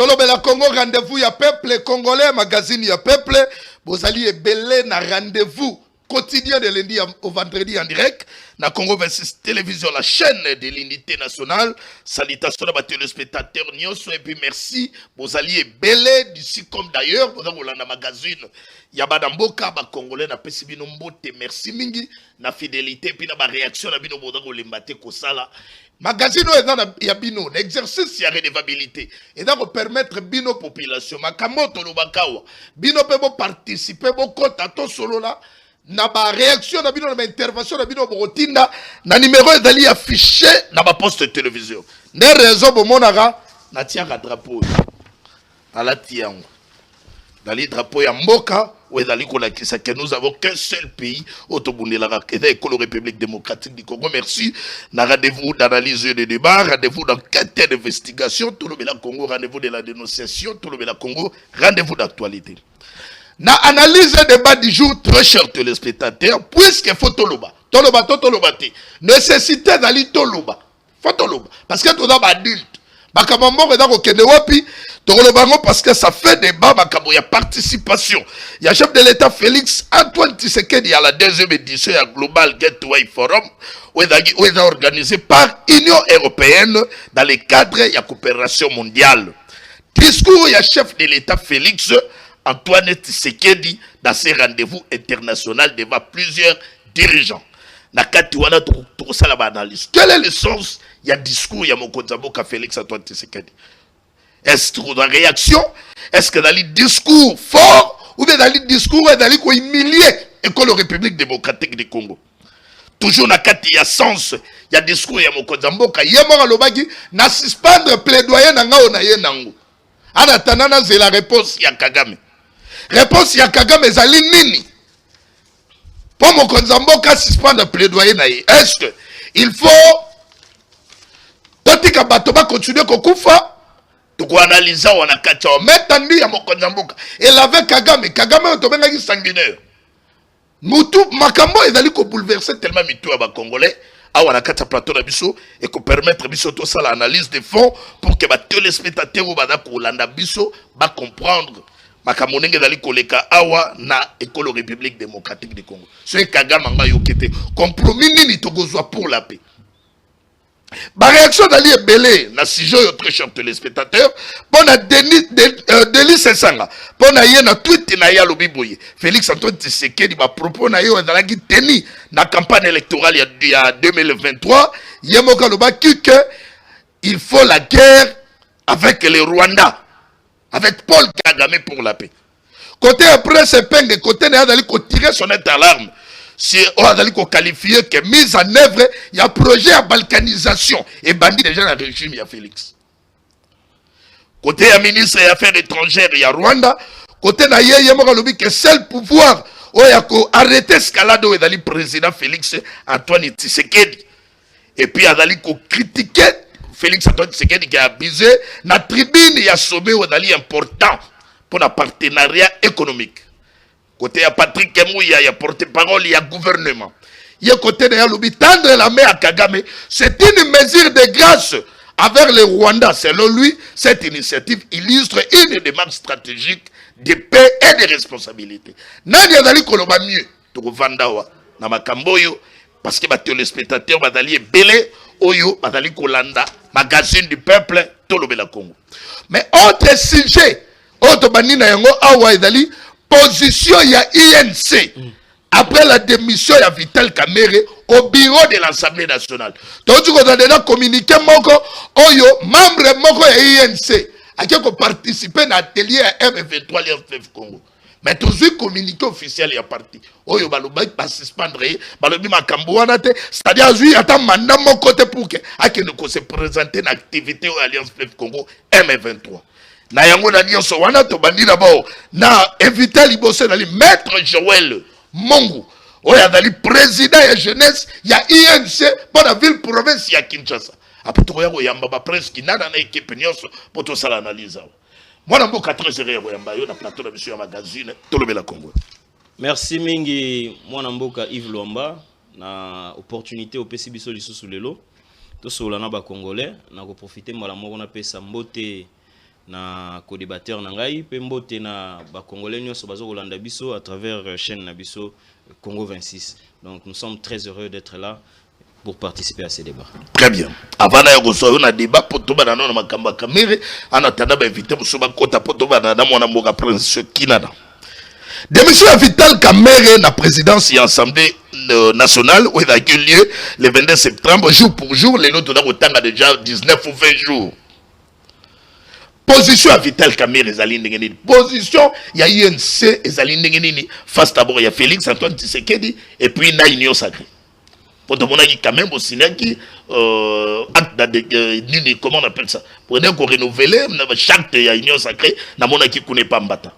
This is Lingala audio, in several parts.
Tolobela Congo, rendez-vous, ya peuple congolais, magazine, ya peuple. Bozali et belé na rendez-vous quotidien de lundi au vendredi en direct. Na Congo 26 Télévision, la chaîne de l'unité nationale. Salutations à les téléspectateurs, et puis merci. Bozali et belé d'ici comme d'ailleurs. Vous avez un magazine. Yabada Mboka, ba Congolais, na pesibino mbote, merci mingi. Na fidélité, puis na ba réaction, na bino bodango lembate kosala. Magazine ya bino, l'exercice ya redevabilité. Et donc permettre bino population, makamoto lobakawa. Bino pe bo participer, bo kota to solo la. Na ba réaction, na bino na ba intervention, na bino botinda. Na numéro ezali affiché na ba poste de télévision. Ne raison bo monara, na tiaka drapeau. Ala tiango. Dans les drapeaux ya mboka, que nous avons qu'un seul pays, la République démocratique du Congo. Merci. Rendez-vous d'analyse et de débat, rendez-vous d'enquête et d'investigation, tout le Congo, rendez-vous de la dénonciation, tout le Congo, rendez-vous d'actualité. Na analyse et débat du jour, très chers téléspectateurs, puisque faut toloba, nécessité d'aller toloba, faut toloba, parce que tout d'abord adulte. Bakamambo est dans le wapi, parce que ça fait débat, il y a participation. Il y a chef de l'État Félix Antoine Tshisekedi à la deuxième édition à Global Gateway Forum, où est organisé par Union Européenne dans le cadre de la coopération mondiale. Discours, il y a chef de l'État Félix Antoine Tshisekedi dans ces rendez-vous internationaux devant plusieurs dirigeants. Nakati wana to sala ba analyse. Quel est le sens? Il y a discours, il y a mon Mboka Félix Antoine Tshisekedi. Est-ce que dans la réaction? Est-ce que dans les discours forts ou bien dans les discours dans les quoi humilier école République démocratique du Congo? Toujours nakati il y a sens, il y a discours, il y a mon Mboka. Yemo lobaki na suspendre plaidoyer na ngao na ye nango. Ana tanana c'est la réponse ya Kagame. Réponse ya Kagame ezali nini? Pour mon Mboka suspendre plaidoyer na ye. Est-ce que il faut Totika Batoba continuer kokufa? Toko analyser wana kacha metandi ya mokonza mboka. Et avec Kagame otobenga ki sanguinaire. Mutu makambo ezali ko bouleverser tellement mitu ya ba Congolais. Awana kacha plateau na biso et ko permettre biso to ça l'analyse des fonds pour que ba téléspectateurs ou bana ko landa biso ba comprendre makambo ndenge ezali koleka awa na école République démocratique du Congo. C'est Kagame nga yokete compromis nini tokozwa pour la paix. Ma réaction d'Ali est belée, na sujet très cher téléspectateurs, pour na Denis Sensanga, pour na yé na tweet na ya lobiboye. Félix Antoine Tshisekedi ma propos na yo dans la teni na campagne électorale il y a 2023, yemoka loba que il faut la guerre avec les Rwandais, avec Paul Kagame pour la paix. Côté après ce peng, côté na dali ko tirer son alarme. Si on a qualifié que mise en œuvre, il y a un projet à balkanisation et bandit déjà dans le régime, il y a Félix. Côté la ministre des Affaires étrangères, il y a Rwanda. Côté na il y a que seul pouvoir, il y a arrêter escalade où il y a le président Félix Antoine Tshisekedi. Et puis il y a critiquer Félix Antoine Tshisekedi qui a abusé. La tribune, il y a sommet où il y a important pour le partenariat économique. Côté à Patrick Kemouya, il y a porte-parole, il y a gouvernement. Il y a côté de Yaloubi, tendre la main à Kagame. C'est une mesure de grâce envers les Rwandais. Selon lui, cette initiative illustre une démarche stratégique de paix et de responsabilité. Nani Adali Koloba mieux, Toko Vandawa, Namakamboyo, parce que les téléspectateurs, Badali est belé, Oyo, Badali Kolanda, magazine du peuple, Tolobela Congo. Mais autre sujet, autre banina yango, Awa Edali, position il y a INC après la démission de Vital Kamerhe au bureau de l'Assemblée nationale. Donc tu as déjà communiqué moko oyo membre moko ya INC a qui participer à l'atelier à M23 l'IFF Congo. Mais toujours communiqué officiel ya parti. Oyo baloba pas suspendre balobi makambo wana te, c'est-à-dire azui ata mandat mon côté pour que a que nous se présenter une activité au Alliance FF Congo M23. Na yango na nyonso wana to bandi d'abord na invité liboso na li maître Joël Mongu oya dali président ya jeunesse ya INC pour la ville province ya Kinshasa après to yako yamba ba presque nana na équipe nyonso pour to sala analyse mwana mboka très sérieux yamba yo na plateau na monsieur ya magazine to lobela Congo. Merci mingi mwana mboka Yves Lomba na opportunité au PC biso lisusu lelo to sola na ba congolais na ko profiter mala moko na pesa mbote na co-débatteur na ngai pe mbote na ba congolais nyonso bazo kolanda biso à travers chaîne na biso Congo 26. Donc nous sommes très heureux d'être là pour participer à ces débats. Très bien. Avant d'aller au débat, pour tout le monde, ma caméra, en attendant, inviter M. Bakota pour tout le monde, mon prince Kinana. Démission à Vital Kamerhe, la présidence et l'Assemblée nationale, où il a eu lieu le 22 septembre, jour pour jour, les notes de a déjà 19 ou 20 jours. Position à Vital Kamerhe, position, il y a UNC, face d'abord, il y a Félix Antoine Tshisekedi, et puis il y a Union Sacrée. Pour te montrer quand même aussi comment on appelle ça, pour renouveler chaque Union Sacrée, na mona qui connaît pas Mbata.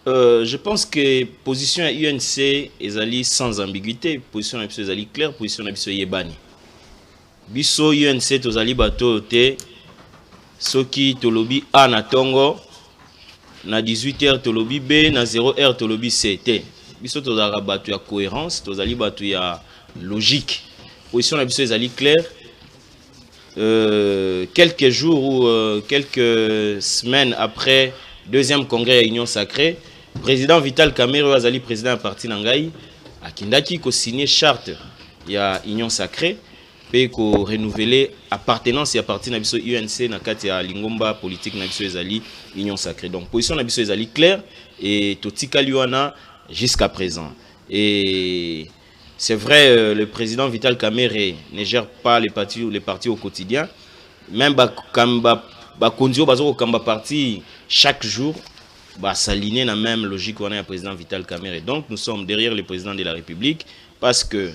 Je pense que position à UNC est sans ambiguïté, position à est claire, position à yebani. Biso UNC tozali bato te soki tolobi A na tongo na 18h tolobi B na 0h tolobi C te. Biso tozala bato ya cohérence, tozali bato ya logique. Position à est claire. Quelques jours ou quelques semaines après deuxième congrès à Union Sacrée, président Vital Kamerhe azali président parti nangai akindaki ko signer charte ya Union Sacrée pe ko renouveler appartenance ya parti na biso UNC na kati ya lingomba politique na biso ezali Union Sacrée. Donc position na biso ezali claire et totikali wana jusqu'à présent. Et c'est vrai, le président Vital Kamerhe ne gère pas les partis au quotidien. Même Kondio Bazoko Kamba parti chaque jour, s'aligner dans la même logique qu'on a le président Vital Kamerhe. Donc nous sommes derrière le président de la République parce que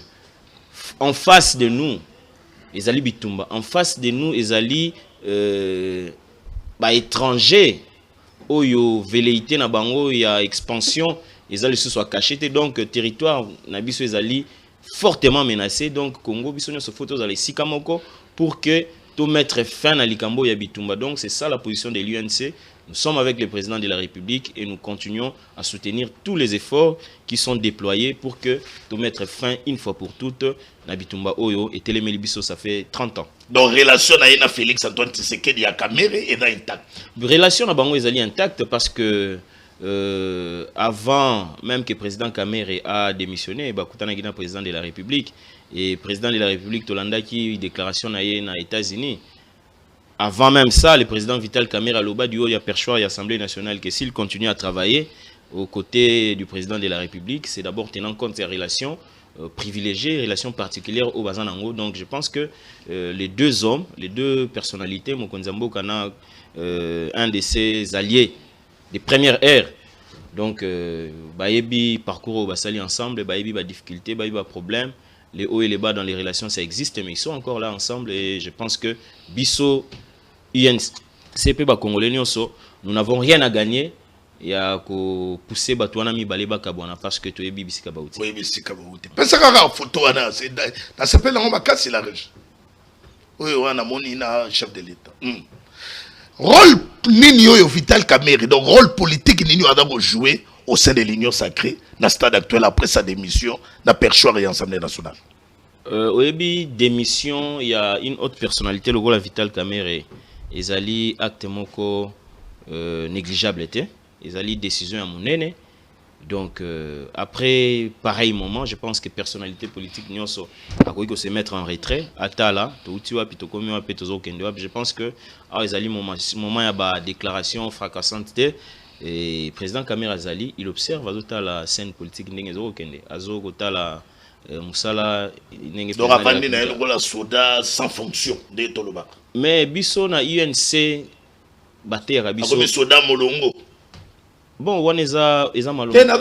en face de nous, les Ali Bitumba, en face de nous, les Ali étrangers, oyo velléité na bango, il y a expansion. Les alliés se soient cachés, donc territoire Nabiso Ezali fortement menacé. Donc Congo Bisonio se photos dans les Sikamoko pour que tout mettre fin à l'Ikambo et à Bitumba. Donc c'est ça la position de l'UNC. Nous sommes avec le président de la République et nous continuons à soutenir tous les efforts qui sont déployés pour que tout mettre fin une fois pour toutes à Bitumba Oyo et Téléméli Biso, ça fait 30 ans. Donc relation avec Félix Antoine Tshisekedi à Kamerhe est intacte. Relation avec Bango Ezali intacte parce que avant même que le président Kamerhe a démissionné, Bakutana Guina président de la République et président de la République Tolanda qui déclaration na États-Unis. Avant même ça, le président Vital Kamerhe a l'oba du haut, il y a perchoir et l'Assemblée nationale que s'il continue à travailler aux côtés du président de la République, c'est d'abord tenant compte des relations privilégiées, relations particulières au Bazanango. Donc je pense que les deux hommes, les deux personnalités, Mokonzambo Kana, un de ses alliés des premières ères. Donc, bayebi parcours au basali ensemble, bayebi ba difficulté, bayebi ba problème, les hauts et les bas dans les relations ça existe, mais ils sont encore là ensemble et je pense que Bisso, INCP ba Congolais nyonso, nous n'avons rien à gagner. Il y a que pousser batouana mi baleba kabwana parce que tu es bibisika bauti. Oui, bibisika bauti. Pensa kaka photo wana, c'est na s'appelle na ngoma kasi la région. Oui, wana moni na chef de l'État. Rôle Nini Vital Kamerhe, donc rôle politique Nini a joué au sein de l'Union Sacrée, dans le stade actuel après sa démission, dans Perchoir et l'Assemblée nationale. Au démission, il y a une autre personnalité, le rôle Vital Kamerhe, ils allaient acte moko négligeable était, ils allaient décision à mon aîné. Donc après pareil moment, je pense que personnalité politique nyonso a koki se mettre en retrait atala toutiwa pitokomi wa petozo kendo. Je pense que ezali moment ya ba déclaration fracassante et président Kamerhe azali il observe azota la scène politique ndenge zo kende azo la musala ndenge donc avandi na lokola soda sans fonction de toloba mais biso na UNC batera biso soda molongo. Bon, waneza maloba.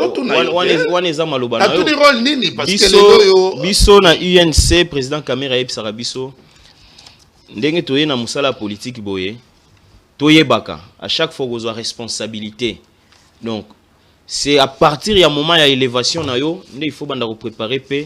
Waneza maloba na yo. Tu rôle nini parce que les biso na UNC président Kamerhe ebisaka biso ndenge toye na musala politique boye toyebaka à chaque fois que responsabilité. Donc c'est à partir ya moment ya élévation na yo il faut banda préparer pe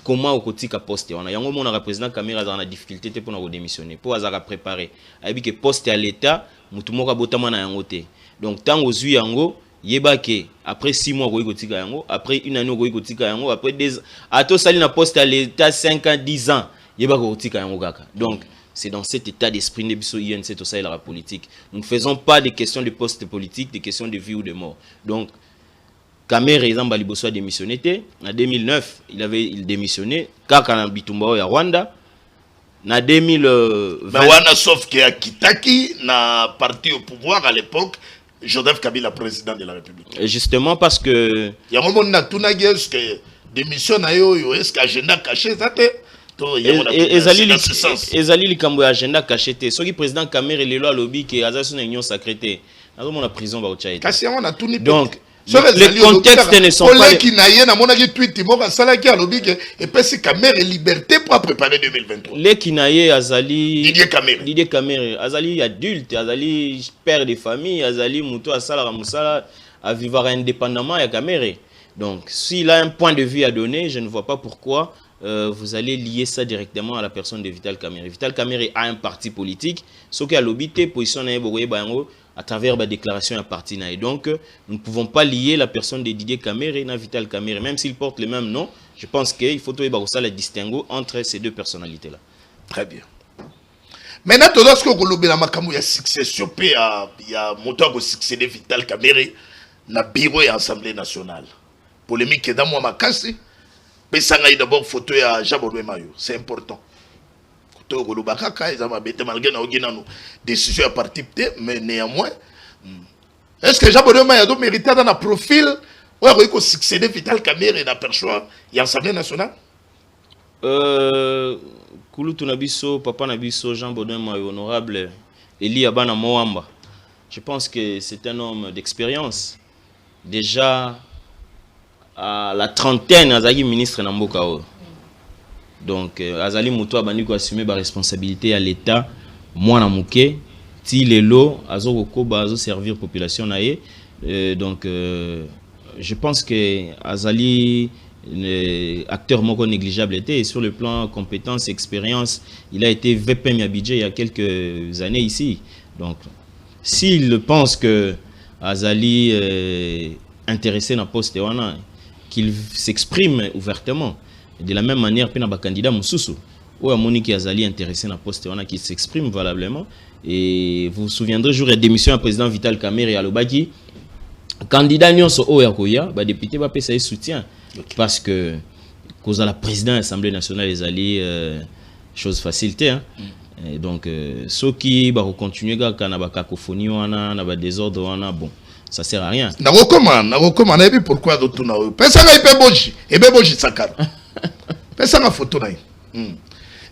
comment okotika poste wana yango mona président Kamerhe a na difficulté te pour na démissionner pour azaka préparer ayebi que poste à l'état mutu moko botama na yango te. Donc tant aux yango yebake après 6 mois kotika yango après une année kotika yango après 2 ans ato sali na poste à l'état 5 ans 10 ans yebaka kotika yango kaka. Donc c'est dans cet état d'esprit de biso UNC tout ça et la politique. Nous ne faisons pas des questions de poste politique, des questions de vie ou de mort. Donc Kamere exemple Liboso a démissionné en 2009, il démissionné kaka na bitumba ya Rwanda. En 2020 sauf que Kitaki na parti au pouvoir à l'époque Joseph Kabila président de la République. Justement parce que il y a un moment na tunagi est-ce que démission na yo est-ce que agenda caché ça te ezali likambo ya agenda caché te soki président Kamere lelo alobi ke azaso na union sacrée te nazo mona prison ba ochaite kasi on a tuni donc les contextes ne sont pas qui na ye na mona ki tweet mo ka sala ki alobi ke et puis Kamere liberté pour préparer 2023 les kinaye azali Didier Kamere azali adulte azali père de famille azali muto asala musala à vivre indépendamment ya Kamere. Donc s'il a un point de vue à donner, je ne vois pas pourquoi vous allez lier ça directement à la personne de Vital Kamere. Vital Kamere a un parti politique, ce qui a l'obité position à travers la déclaration d'un parti. Et donc, nous ne pouvons pas lier la personne de Didier Kamere et Vital Kamere, même s'ils portent le même nom. Je pense qu'il faut la distinguer entre ces deux personnalités-là. Très bien. Maintenant, tout ce que vous avez il y a succession, il y a moteur qui succéder Vital Kamere dans le bureau et l'Assemblée nationale. Polémique dans moi, ma casse. Mais ça a d'abord photo à Jean-Baudouin Mayo. C'est important. Photo de Golubakaka, ils ont été malgré nos décisions à partir de mais néanmoins, est-ce que Jean-Baudouin Mayo a mérité dans un profil où il faut succéder Vital Kamere et l'Aperchoir et l'Assemblée nationale? Kouloutou Nabiso, Papa Nabiso, Jean-Baudouin Mayo, honorable Eli Abana Moamba. Je pense que c'est un homme d'expérience. Déjà, à la trentaine, Azali ministre Nambokao. Donc, Azali Moutou Abani a assumé la responsabilité à l'État. Moi, Namouké, ti lelo, Azoko Bazo servir population naie. Donc, je pense que Azali, acteur moko négligeable était sur le plan compétence, expérience. Il a été VP Miabidje il y a quelques années ici. Donc, s'il pense que Azali est intéressé dans le poste, qu'il s'exprime ouvertement. De la même manière, il y a un candidat Moussoussou, ou un Monique Azali intéressé dans le poste, qui s'exprime valablement. Et vous vous souviendrez, jour de démission à président Vital Kamere et Alobaki, candidat Nyonso Oyakoya, député va payer soutien. Parce que, cause à la présidente de l'Assemblée nationale, les alliés, chose facilité. Hein. Et donc, ceux qui vont continuer à avoir cacophonie, à désordre, bon. Ça sert à rien. Na recommande, et pourquoi d'autres na. Personne n'a pas boji, et bien boji sakara. Personne n'a photo na.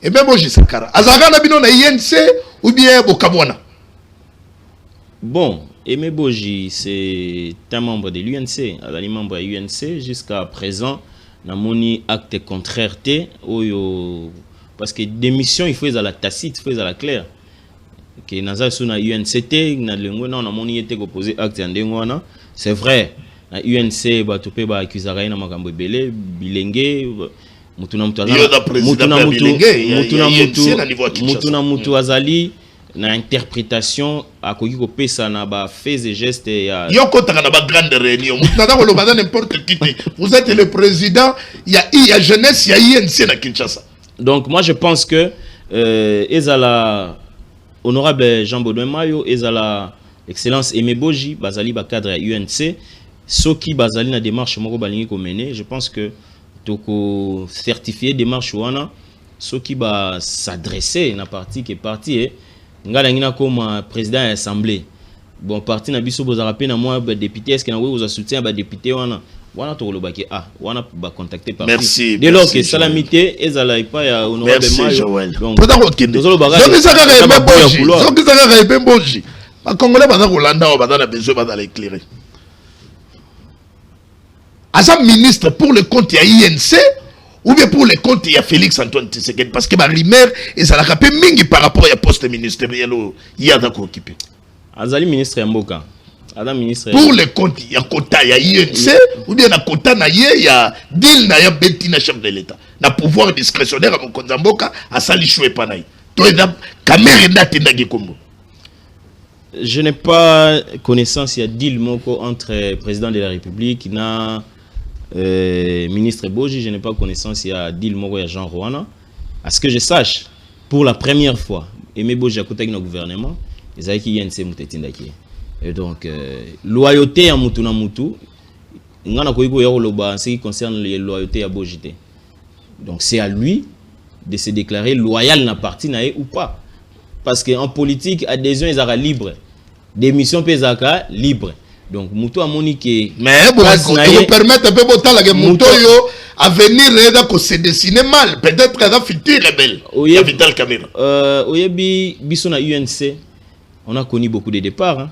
Et bien boji sakara. Azara na bino na INC ou bien Bokabwana. Bon, Aimé Boji, c'est un membre de l'UNC, un membre de l'UNC jusqu'à présent. Na moni acte contraire parce que démission il faut à la tacite, il faut à la claire. Que naza suna UNCT na lengo na moni était opposé acte ndengwana. C'est vrai. Na UNC ba topé ba accusera na makambo belé bilenge mutuna mutu azali na interprétation akoki ko pesa na ba faits et gestes ya yoko taka na ba grande réunion mutuna ko loba n'importe qui. Vous êtes le président, il y a jeunesse, il y a UNC na Kinshasa. Donc moi je pense que ezala honorable Jean-Baudouin Mayo, ezala excellence Aimé Boji, bazali ba cadre à UNC, soki bazali na démarche moko balingi ko mener, je pense que toko certifier démarche wana soki ba s'adresser na parti qui est parti ngala ngina comme président de l'Assemblée. Bon parti na biso bozara pe na moi député est-ce que na vous soutien ba député wana to lobaki wana ba contacter parti. Merci. Dès lors que salamité ezala ipa ya honorable Mayo. Donc les Congolais baza kolanda baza na besoin baza l'éclairer. Asa ministre pour le compte ya INC ou bien pour le compte ya Félix Antoine Tshisekedi parce que ba rumeur ezala kapé mingi par rapport ya poste ministériel ya da ko occuper. Azali ministre ya mboka. Adam ministre pour le compte ya kota ya INC ou bien na kota na ye ya deal na ya Bettina chef de l'État. Na pouvoir discrétionnaire à mokonza mboka asali choué panai. To eda Kamere ndatenda gikombo. Je n'ai pas connaissance, il y a deal moko entre président de la République et ministre Boji. Je n'ai pas connaissance, il y a deal moko ya Jean Rwanda. À ce que je sache, pour la première fois Aimé Boja kota ki na gouvernement ezaki INC mutetindaki. Et donc loyauté ya mutu na mutu ngana ko yiko yoloba en ce qui concerne les loyautés à Bojité. Donc c'est à lui de se déclarer loyal na parti nae ou pas. Parce qu'en politique, adhésion est libre. Démission peut être libre. Donc, Moutou a moniqué. Mais bon, vous permettre un peu de Moutou à venir et se dessiner mal. Peut-être qu'il y a un futur rebelle. Il y a Vital Caméra. Oyebi, Bisson à UNC, on a connu beaucoup de départs. Hein.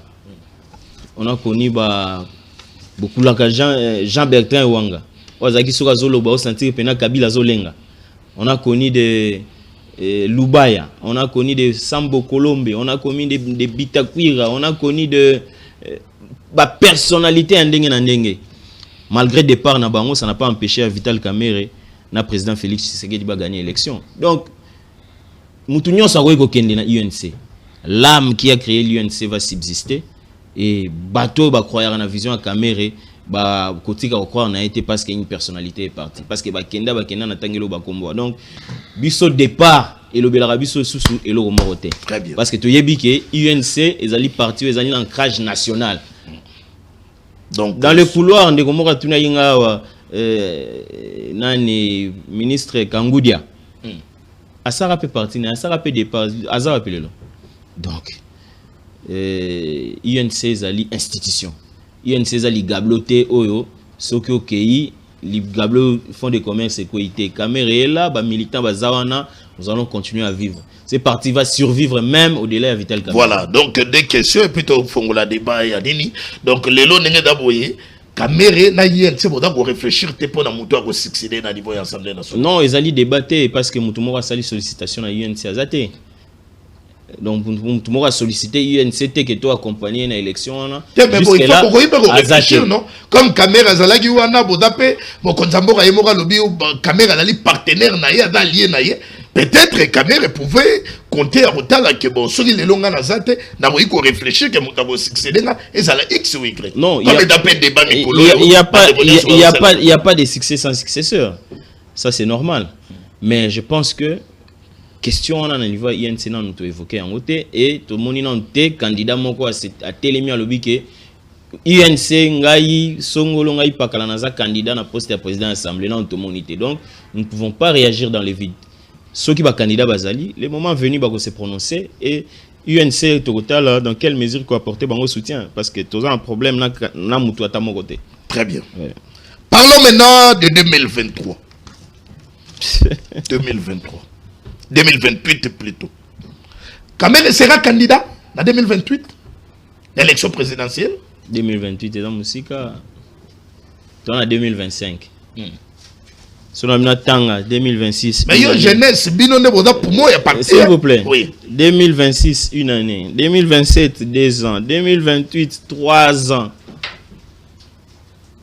On a connu beaucoup de Jean Bertrand Wanga. Ozaki Soka Zoloba, Osanti Pena Kabila Zolenga. On a connu des Lubaya, on a connu de Sambo Colombe, on a connu de Bitakwira, on a connu de personnalité ndenge. Malgré départ na bango, ça n'a pas empêché Vital Kamerhe na président Félix Tshisekedi de gagner l'élection. Donc Moutounion Saroiko Kende na UNC. L'âme qui a créé l'UNC va subsister et bateau va croire dans la vision à Kamerhe. Côté croire n'a été parce qu'une personnalité est partie parce que Kenda na tangelo bakombo. Donc biso départ et le belarabiso sous et le romoroté. Très bien. Parce que tu yebi que UNC ezali parti ezali ancrage national. Donc dans le couloir de komora tuna yinga nani ministre Kangudia. Asara peut partir, Asara peut départ, Asara peut le. Donc UNC ezali institution. UNC ezali gabloté oyo soki okei li gablo fond de commerce et coité Kamerhe là ba militant bazawana nous allons continuer à vivre. Ce parti va survivre même au-delà de Vital Kamerhe. Voilà, donc des questions et plutôt fongola débat ya nini. Donc lelo ndenge daboye Kamerhe na UNC boda ko réfléchir te pour na mutu ko succéder na niveau ya Assemblée nationale. Non, ezali débatté parce que mutu moko sali sollicitation na UNC azate. Donc tout le monde a sollicité UNCT que toi accompagné dans l'élection là. Mais bon, il faut qu'on réfléchisse, non? Comme Kamerhe Zalagi wana bodape bon konzambora yemora lobi Kamerhe ali partenaire na ye allié na ye. Peut-être Kamerhe pouvait compter à Rotala que bon sur les longs nazate na il faut réfléchir que mutabo succéder na et ça la X ou Y. Non, il y a pas de succès sans successeur. Ça c'est normal. Mais je pense que question on a niveau INC na nous évoqué en côté et tout le monde non té candidat moko a télémi à lobby que INC ngai songolo ngai pakala naza candidat na poste de président de l'Assemblée na tout monité. Donc nous ne pouvons pas réagir dans le vide. Ceux qui va candidat bazali, le moment venu va se prononcer et UNC total dans quelle mesure quoi apporter bango soutien parce que tous un problème na mutu ata mon côté. Très bien. Ouais. Parlons maintenant de 2023. 2023. 2028 plutôt. Kamerhe sera candidat en 2028 l'élection présidentielle. 2028 est dans Moussika. On a 2025. Sur la tanga 2026. Mais yo jeunesse binone boda pour moi ya parti. S'il vous plaît. Oui. 2026 une année, 2027 2 ans, 2028 3 ans.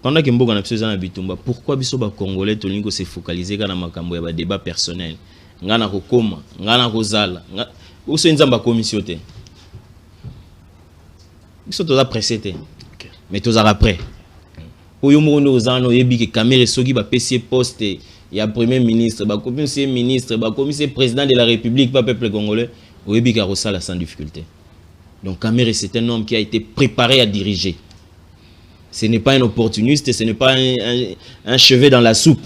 Pendant que mboka na biso na bitumba, pourquoi biso ba congolais tolingo se focaliser kana makambo ya ba débat personnel? Ngana kokoma, ngana kozala. Uso nzamba commission te. Biso toza pressé te. Mais toza après. Oyo mono ozano yebi ke Kamerhe soki ba PC poste ya premier ministre, ba commissaire ministre, ba commissaire président de la République, pas peuple congolais, oyebi ka rosala sans difficulté. Donc Kamerhe c'est un homme qui a été préparé à diriger. Ce n'est pas un opportuniste, ce n'est pas un cheveu dans la soupe.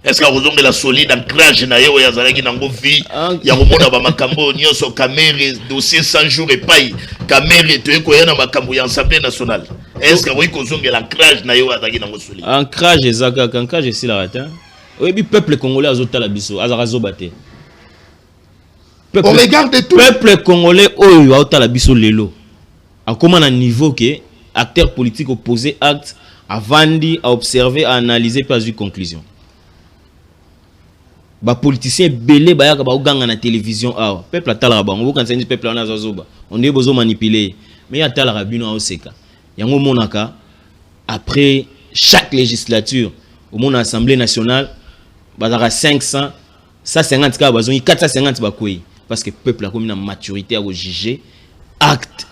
Est-ce que vous avez la solide ancrage na yo ya zalaki nango vie ya komona ba makambo nyonso Kamerhe dossier 100 jours et paye Kamerhe to eko ya na makambo ya Assemblée nationale. Est-ce que vous kozonga l'ancrage na yo azaki nango solide? Ancrage ezaka ancrage c'est la rata. Oyebi peuple congolais azotala biso azarazo baté. On regarde tout. Peuple congolais oyo azotala biso lelo. A comment à niveau que acteurs politiques opposés acte avant à observer à analyser pas une conclusion. Ba politiciens belé ba yaka ba oganga na télévision awa peuple atala bango quand c'est peuple on azoba on est besoin manipuler mais atala rabino au seka yango monaka après chaque législature au monde assemblée nationale bazaka 500 150 ka bazoni 450 ba koyi parce que peuple a comme une maturité à juger acte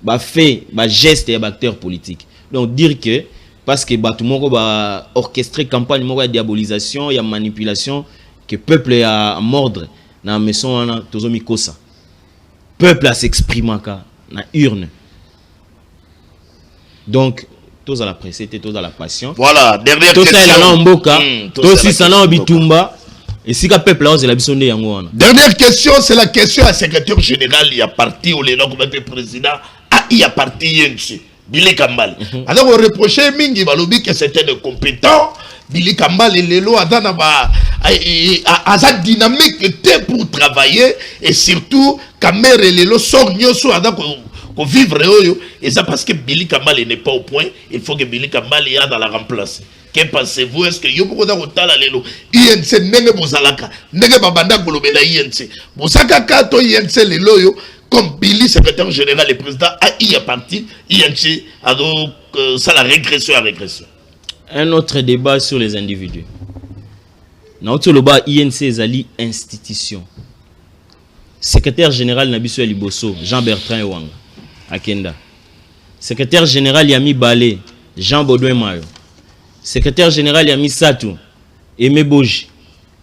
ba fait ba geste et ba acteur politique donc dire que parce que ba tout moko ba orchestrer campagne moko ya diabolisation ya manipulation que peuple a mordre na maison wana tozomi kosa. Peuple a s'exprimer na urne. Donc tous à la presse, tous à la passion. Voilà, dernière tous question. Tous à la mboka, tous à la bitumba. Et si ka peuple là, c'est la bisonde yango wana. Dernière question, c'est la question à secrétaire général, il y a parti ou les noms comme le président, il y a parti yensi. Billy Kambal. Alors on reprochait Mingi Balobi que c'était incompétent. Billy Kambal et Lelo Adana a dynamique pour travailler et surtout Kamer et Lelo sort nyoso Adana pour vivre et ça parce que Billy Kambal n'est pas au point. Il faut que Billy Kambal y a dans la remplace. Que pensez-vous? Est-ce que Yobo Koda Kotala Lelo INC Nenge Bozalaka Nenge Babanda Kolobela INC Bozaka Kato INC Lelo yo comme Billy, secrétaire général et président, il y a parti, INC a donc ça la régression à régression. Un autre débat sur les individus. Naoto Loba INC Zali institution. Secrétaire général Nabiso Liboso, Jean-Bertrand Ewanga, Akenda. Secrétaire général Yami Balé, Jean Baudouin Mayo. Secrétaire général Yami Satou, Aimé Boji.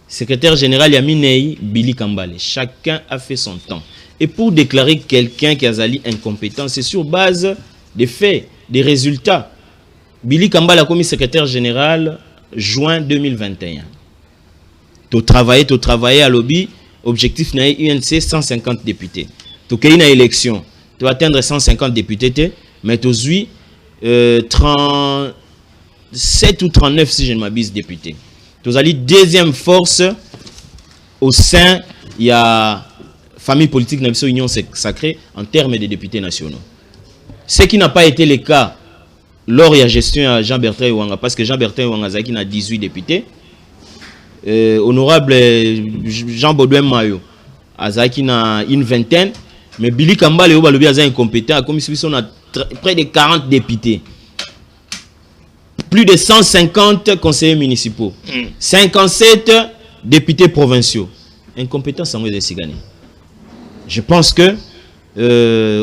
Secrétaire général Yami Nei, Billy Kambale. Chacun a fait son temps. Et pour déclarer quelqu'un qui a zali incompétent, c'est sur base des faits, des résultats. Billy Kambale a commis secrétaire général juin 2021. Tu travaillais à lobby, objectif n'a UNC 150 députés. Tu as une élection, tu vas atteindre 150 députés, mais tu as 37 ou 39 si je ne m'abuse députés. Tu as la deuxième force au sein, il y a famille politique n'a pas union sacrée en termes de députés nationaux. Ce qui n'a pas été le cas lors de la gestion à Jean-Bertrand Ewanga, parce que Jean-Bertrand Ewanga a 18 députés. Honorable Jean Baudouin Mayo a une vingtaine, mais Billy Kambale est incompétent, comme si on a près de 40 députés. Plus de 150 conseillers municipaux, 57 députés provinciaux. Incompétence en moins de Sigane. Je pense que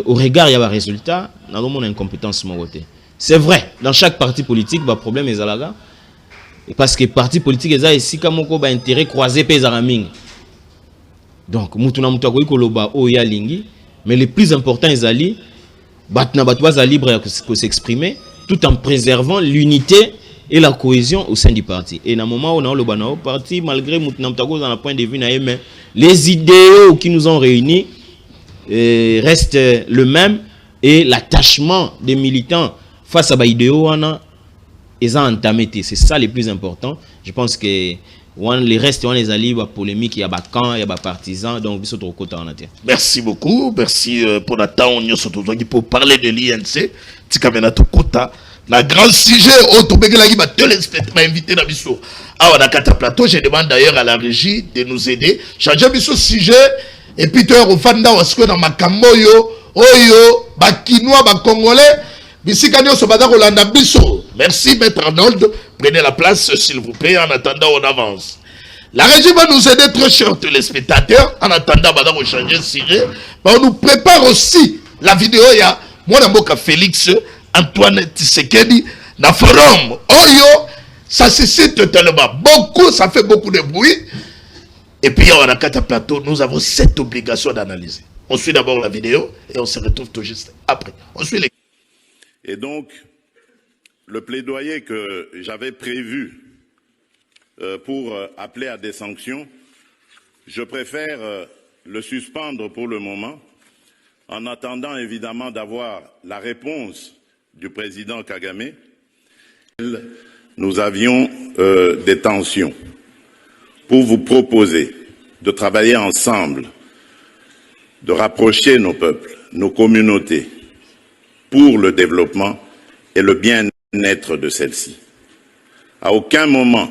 au regard il y a un résultat, nous avons une incompétence mon côté. C'est vrai, dans chaque parti politique, il y a un problème parce que les partis politiques ont ici un intérêt croisé par les donc, mais le plus important est d'aller libre de s'exprimer tout en préservant l'unité et la cohésion au sein du parti. Et dans le moment où on a le parti, malgré un point de vue, les idéaux qui nous ont réunis restent le même et l'attachement des militants face à l'idéaux, ils ont entamé. C'est ça le plus important. Je pense que les restes, on les a liés, polémique, il y a des camps, il y a des partisans, donc ils sont trop contents. Merci beaucoup, merci pour la temps pour parler de l'INC. La grand sujet, invité dans Bissot. Ah, on a quatre plateaux. Je demande d'ailleurs à la régie de nous aider. Changer Bissot sujet. Et puis, tu as un fan dans Makamoyo, Oyo, Bakinois, Bakongolais. Bissikanyo Sobada Rolanda Bissot. Merci, Maître Arnold. Prenez la place, s'il vous plaît. En attendant, on avance. La régie va nous aider, très chers téléspectateurs. En attendant, on va changer de sujet. On nous prépare aussi la vidéo. Il y a moi, Mboka Félix. Antoine Tshisekedi, na forum, Oyo, ça suscite tellement beaucoup, ça fait beaucoup de bruit. Et puis, on a quatre plateaux, nous avons cette obligation d'analyser. On suit d'abord la vidéo et on se retrouve tout juste après. On suit les... Et donc, le plaidoyer que j'avais prévu pour appeler à des sanctions, je préfère le suspendre pour le moment, en attendant évidemment d'avoir la réponse du président Kagame. Nous avions des tensions pour vous proposer de travailler ensemble, de rapprocher nos peuples, nos communautés, pour le développement et le bien-être de celles-ci. À aucun moment,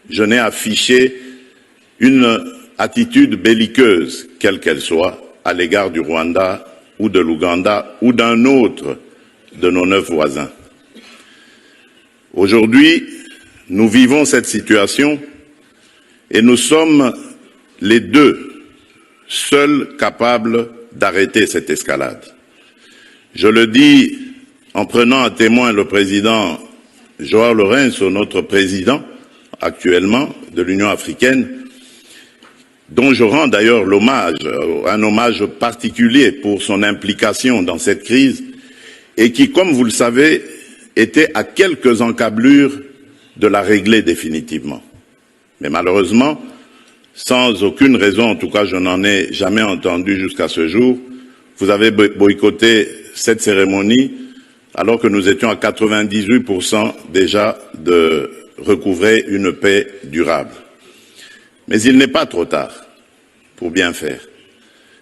je n'ai affiché une attitude belliqueuse, quelle qu'elle soit, à l'égard du Rwanda ou de l'Ouganda ou d'un autre de nos 9 voisins. Aujourd'hui, nous vivons cette situation et nous sommes les deux seuls capables d'arrêter cette escalade. Je le dis en prenant à témoin le président Joao Lourenço, notre président actuellement de l'Union africaine, dont je rends d'ailleurs l'hommage, un hommage particulier pour son implication dans cette crise, et qui, comme vous le savez, était à quelques encablures de la régler définitivement. Mais malheureusement, sans aucune raison, en tout cas je n'en ai jamais entendu jusqu'à ce jour, vous avez boycotté cette cérémonie alors que nous étions à 98% déjà de recouvrer une paix durable. Mais il n'est pas trop tard pour bien faire.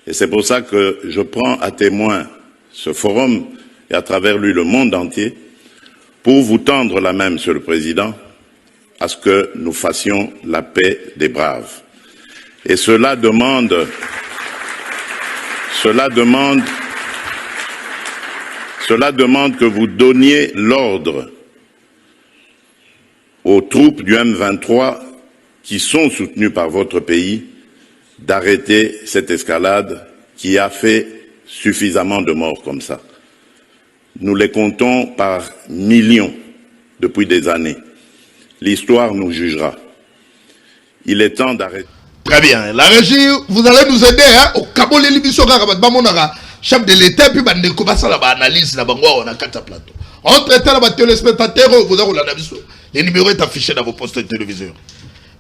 Et c'est pour ça que je prends à témoin ce forum et à travers lui le monde entier pour vous tendre la main, Monsieur le Président, à ce que nous fassions la paix des braves. Et cela demande que vous donniez l'ordre aux troupes du M23 qui sont soutenues par votre pays d'arrêter cette escalade qui a fait suffisamment de morts comme ça. Nous les comptons par millions depuis des années. L'histoire nous jugera. Il est temps d'arrêter. Très bien. La régie, vous allez nous aider au Cabo l'émission chef de l'État puis bandeko basala ba analyse na bango on a quatre plateaux. Entre-temps les téléspectateurs vous avez la vision. Les numéros est affiché dans vos postes de téléviseur.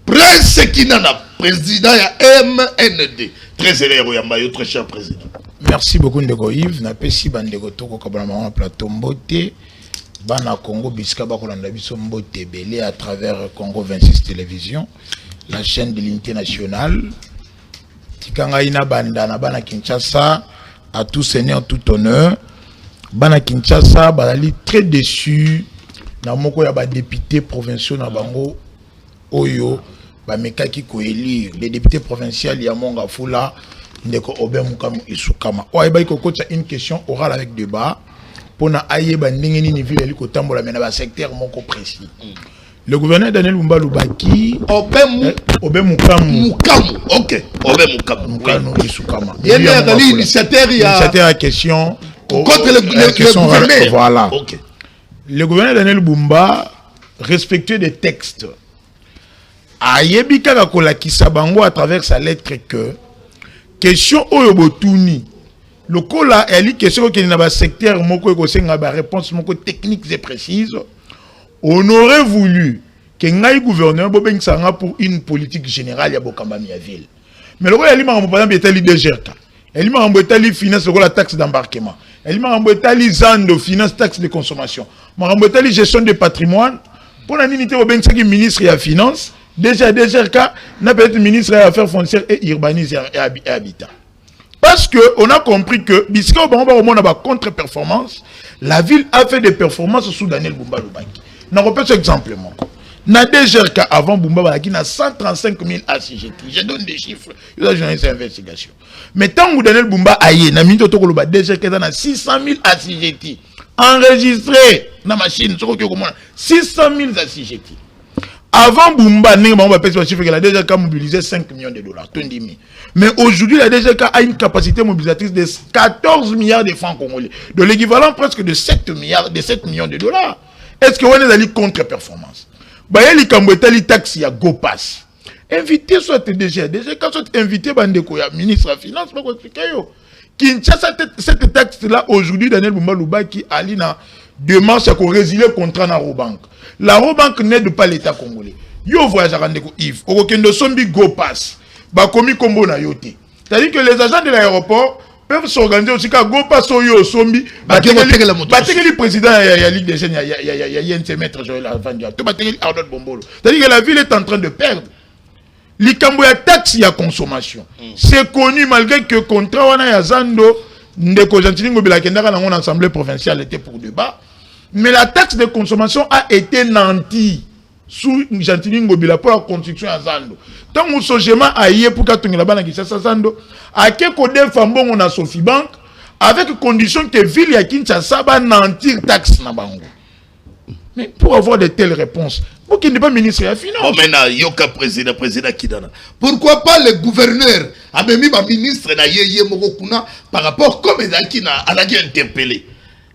Prince Kinana, président ya MND. Très heureux ya mayo très cher président. Merci beaucoup Ndeko Yves na pesi bandeko toko kabana na plateau Mbote. Bana Congo bisika ba kolanda biso Mbote belé à travers Congo 26 télévision, la chaîne de l'unité nationale. Tikanga ina banda na bana Kinshasa à tout seigneur tout honneur. Bana Kinshasa balali très déçu na moko ya ba député provinciaux na bango oyo ba mekaki ko élire les députés provinciaux ya Monga Fula ndeko Obé Mukamu Isukama. Oye ba ko kota une question orale avec débat pour na ayeba ndenge nini ville li ko tambola mena ba secteur moko précis. Le gouverneur Daniel Bumba Lubaki Obé Mukamu. OK. Obé Mukamu Isukama. Il y a l'initiateur à question contre le gouverneur. Voilà. OK. Le gouverneur Daniel Bumba respectueux des textes ayebika kolakisa bango à travers sa lettre que question oyo botuni lokola eli question qui na ba secteur moko ko senga ba réponse moko techniques et précises. On aurait voulu que ngai gouverneur bobengisa pour une politique générale ya bokamba mi ville. Mais lokola eli ma par exemple etali DGRK, eli ma etali finance lokola taxe d'embarquement, eli ma etali zando finance taxe de consommation, ma etali gestion de patrimoine pour la unité bobengisa qui ministre ya finance. Déjà, n'a peut être ministre des Affaires foncières et urbanisme et habitat. Parce qu'on a compris que, puisqu'on a une contre-performance, la ville a fait des performances sous Daniel Bumba Lubaki. Je répète simplement. Na DGRK avant Bumba Lubaki, a 135 000 ACGT. Je donne des chiffres, il y a une investigation. Mais tant que Daniel Bumba aïe, na minute to koloba DGRK a 600 000 ACGT enregistrés dans la machine, 600 000 ACGT. Avant Bumba, la DGRK a mobilisé 5 millions de dollars. Mais aujourd'hui, la DGRK a une capacité mobilisatrice de 14 milliards de francs congolais. De l'équivalent presque de 7 millions de dollars. Est-ce que vous avez une contre-performance? Il y a une taxe, il y a GoPass. Invité soit DGRK, soit invité le ministre de la Finance, pour expliquer. Kinshasa, cette taxe-là, aujourd'hui, Daniel Bumba Lubaki a une démarche à résilier le contrat dans la Robank. La Robank n'aide pas l'État congolais. Yo voyage à Randeko Yves. Okendo Sombi Go Pass. Bakomi Kombo na yote. C'est-à-dire que les agents de l'aéroport peuvent s'organiser aussi quand Go Pass yo Sombi. Batéke le président de la Ligue des jeunes, il y a YNC maître Joël Avandia. Batéke Arnaud Bombolo. C'est-à-dire que la ville est en train de perdre. Likambo ya taxe ya consommation. C'est connu malgré que contrat wana ya Zando ndeko Gentili Ngobila kendaka dans l'Assemblée provinciale était pour débat. Mais la taxe de consommation a été nantie sous Gentili Ngobila pour la construction à Zando. Tant que Sojema a yé pour qu'à la banque qui Zando, à quel côté Fambon on a Sophie Bank, avec condition que ville ya Kinshasa va nantir taxe na bango. Mais pour avoir de telles réponses, pour qu'il n'est pas ministre de la Finance. Oh, maintenant, Yoka président Kidana. Pourquoi pas le gouverneur a même mis ma ministre na Yeye Morokuna par rapport comme Ezakina à la guerre interpellé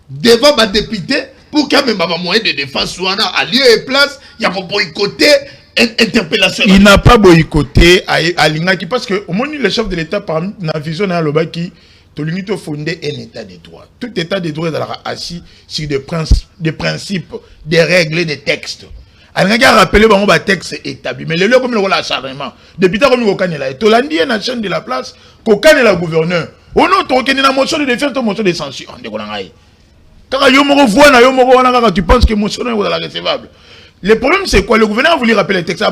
devant ma député pour qu'il y ait même un moyen de défense soit à lieu et place, il y a boycotté interpellation. Il n'a pas boycotté à Lingaki parce que au moins le chef de l'État par la vision de Lobaki, Tolingi to fondé un État de droit. Tout État de droit est assis sur des principes, des règles et des textes. Alingaki a rappelé un texte établi, mais le lieu comme le rôle acharnement. Depuis tant qu'on est là, Tolandi est la chaîne de la place, qu'on est la gouverneur. On a une motion de défiance, une motion de censure. Quand tu penses que motion est recevable. Le problème, c'est quoi? Le gouverneur a voulu rappeler le texte.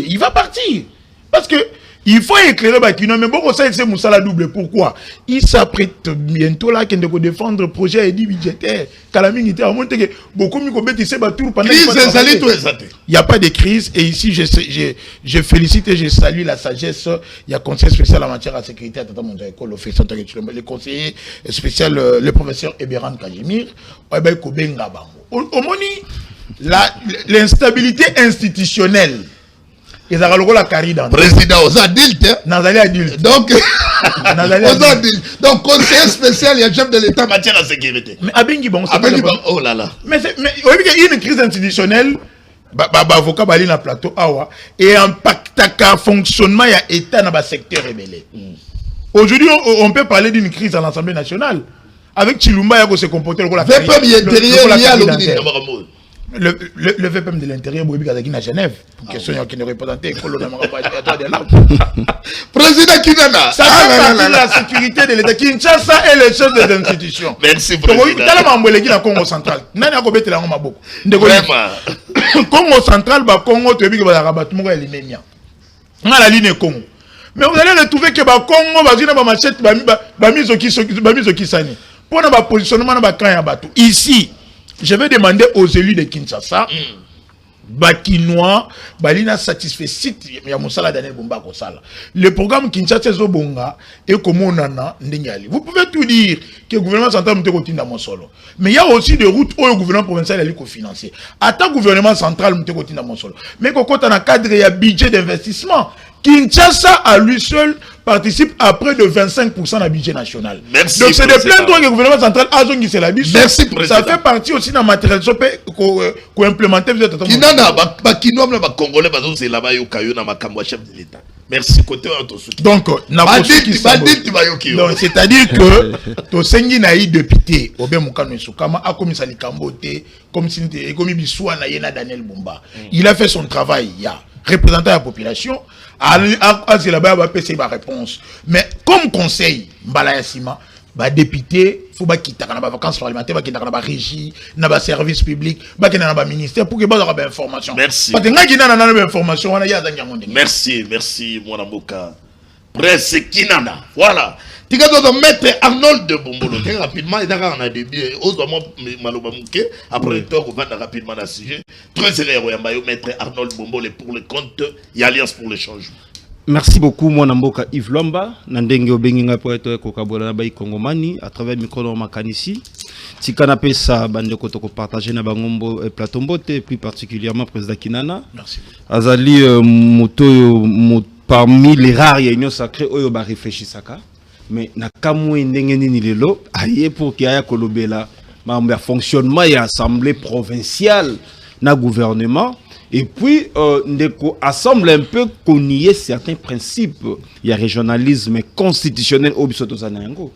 Il va partir. Parce que il faut éclairer Bakino. Mais bon, ça, c'est Moussala double. Pourquoi? Il s'apprête bientôt là qu'il doit défendre le projet budgétaire. Il n'y a pas de crise. Et ici, je félicite et je salue la sagesse. Il y a conseil spécial en matière de sécurité à Tata Mondiaïko, le conseiller spécial, le professeur Eberan Kajimir. L'instabilité institutionnelle. Ils ont la carrière. Président, aux adultes. Donc, donc, conseiller spécial, il y a chef de l'État en matière de sécurité. Mais Abengi, bon, oh là là. Mais il y a une crise institutionnelle. Avocat Bali na plateau awa et impact à fonctionnement il y a état dans le secteur rebelle. Aujourd'hui, on peut parler d'une crise à l'Assemblée nationale. Avec Chilumba, il y a se comporter comme la le VPM de l'intérieur, à Genève, pour question qui ne représentait Président Kinana, ça fait partie de la sécurité de l'État. Kinshasa est le chef des institutions. Merci, Président. Congo central. Congo central, Congo, tu as rabattu la ligne Congo. Mais vous allez le trouver que Congo, machette, pour notre positionnement, ici. Je vais demander aux élus de Kinshasa, Bakinois, Balina satisfait site, le programme Kinshasa Zobonga et Komonana Ndengali. Vous pouvez tout dire que le gouvernement central est dans mon solo. Mais il y a aussi des routes où le gouvernement provincial est financé. Attends, le gouvernement central est dans mon solo. Mais quand on a un cadre, il y a un budget d'investissement. Kinshasa à lui seul participe à près de 25% du budget national. Merci. Donc c'est de plein de que le gouvernement central a zongi c'est la bise. Merci président. Ça fait partie aussi d'un matériel qu'on implémente. Kinana ba kinoa na ba congolais ba zo c'est là-bas yo kayo na makambo chef de l'État. Merci côté autosuki. Donc donc c'est-à-dire que to sengi na yi député Obe Mukano Sukama a commis ça likambote comme si était comme biswa na yena Daniel Bumba. Il a fait son travail représentant la population. C'est là-bas il va réponse. Mais comme conseil, Mbala Yassima, député, il faut quitter les vacances parlementaires, quitter la régie, les services publics, les ministères pour que vous ayez des informations. Merci. Parce que vous avez des informations. Merci, mon amoka. Presse Kinana. Voilà. Tu as mettre Arnold de Bombolo. Rapidement, il y a un début. Après le temps, on va rapidement dans le sujet. Très sérieux, mettre Arnold Bombolo pour le compte et Alliance pour le changement. Merci beaucoup, mon amboka Yves Lomba. Nandenge obenginga pour être kokabola na bai Kongomani à travers le micro de Makanisi. Tikana pesa bande ko toko partager na bangombo plateau mbote plus particulièrement président Kinana. Merci. Azali moto parmi les rares réunions sacrées oyo ba réfléchisaka. Mais na kamwe ndenge nini lelo aye pour qu'il y ait kolobela ma fonctionnement et assemblée provinciale na gouvernement. Et puis, on assemble un peu qu'on y ait certains principes. Il y a régionalisme constitutionnel au Bissotozanango.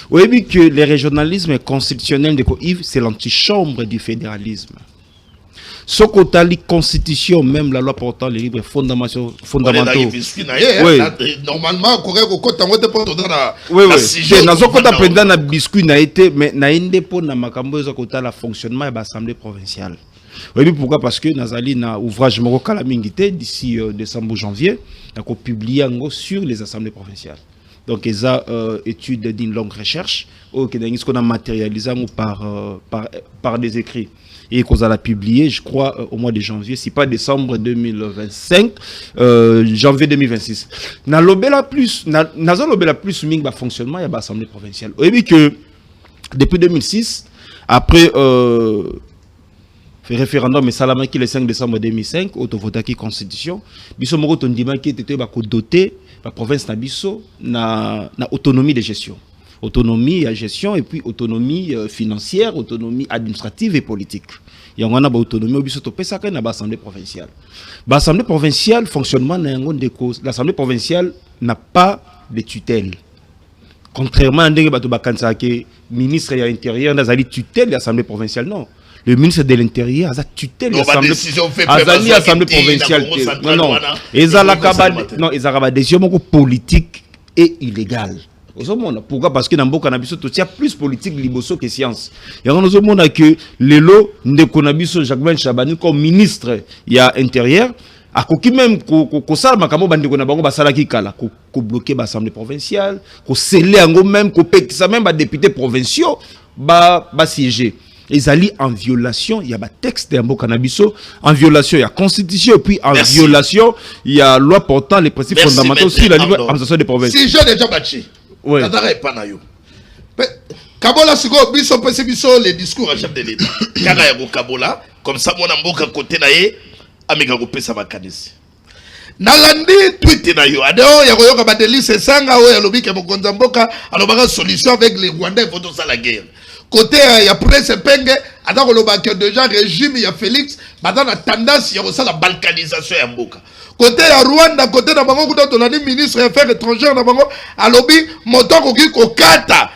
Vous voyez que le régionalisme constitutionnel de Yves, c'est l'antichambre du fédéralisme. Ce côté la constitution, même la loi portant les livres fondamentaux. Oui. Normalement, oui. Dans la biscuit n'a été, mais n'a été pour la fonctionnement de l'Assemblée provinciale. Oui, pourquoi? Parce que Nazali na ouvrage Morokala Mingite d'ici décembre janvier, a publié sur les assemblées provinciales. Donc, ils ont étude d'une longue recherche, ce qu'on a matérialisé par des écrits. Et qu'on a publié, je crois, au mois de janvier, si pas décembre 2025, janvier 2026. Dans l'obéla plus, ming ba fonctionnement, il y a l'assemblée provinciale. Vous voyez que depuis 2006, après référendum mais salama qui le 5 décembre 2005 autovotaki constitution biso moko tondima qui était doté la province na biso na autonomie de gestion autonomie à gestion et puis autonomie financière, autonomie administrative et politique. Il y a une autonomie au biso topé ça na l'Assemblée provinciale. L'Assemblée provinciale fonctionnement na yango ndeko. L'Assemblée provinciale n'a pas de tutelle. Contrairement à ndenge bato bakanza ke ministre de l'Intérieur n'a zali tutelle de l'Assemblée provinciale, non. Le ministre de l'Intérieur a tutelle de l'Assemblée provinciale. Non. Non, ils ont décision politique et illégale. Pourquoi? Parce que dans Mboka Nabiso, il y a plus politique liboso que science. Et on a que Lelo Ndekonabiso Jacques Chabani comme ministre il y a intérieur, a qui même ko sala makamo bandeko na bango basala ki kala ko bloquer l'Assemblée provinciale, ko sceller ngo même ko ça même ba députés provinciaux ba siéger. Ils allaient en violation, il y a un texte de Mboka Nabiso, en violation, il y a constitution, et puis en violation, il y a loi portant les principes fondamentaux aussi, la administration des provinces. Si j'ai déjà battu, oui. Kabola, c'est quoi? Les discours à chef de l'État. Kabola, comme ça, mon Mboka côté naïe, amiga coupé sa vacances. Nalandi tweet na yo. Adeo ya koyoka badeli se sanga o ya lobike mokonza mboka, alobaka solution avec les Rwandais pour ça la guerre. Côté ya presse penge ada koloba que déjà régime ya Félix bata na tendance ya la balkanisation ya mboka. Côté ya Rwanda côté na bango kuta tolani ministre des affaires étrangères na bango alobi moto koki kokata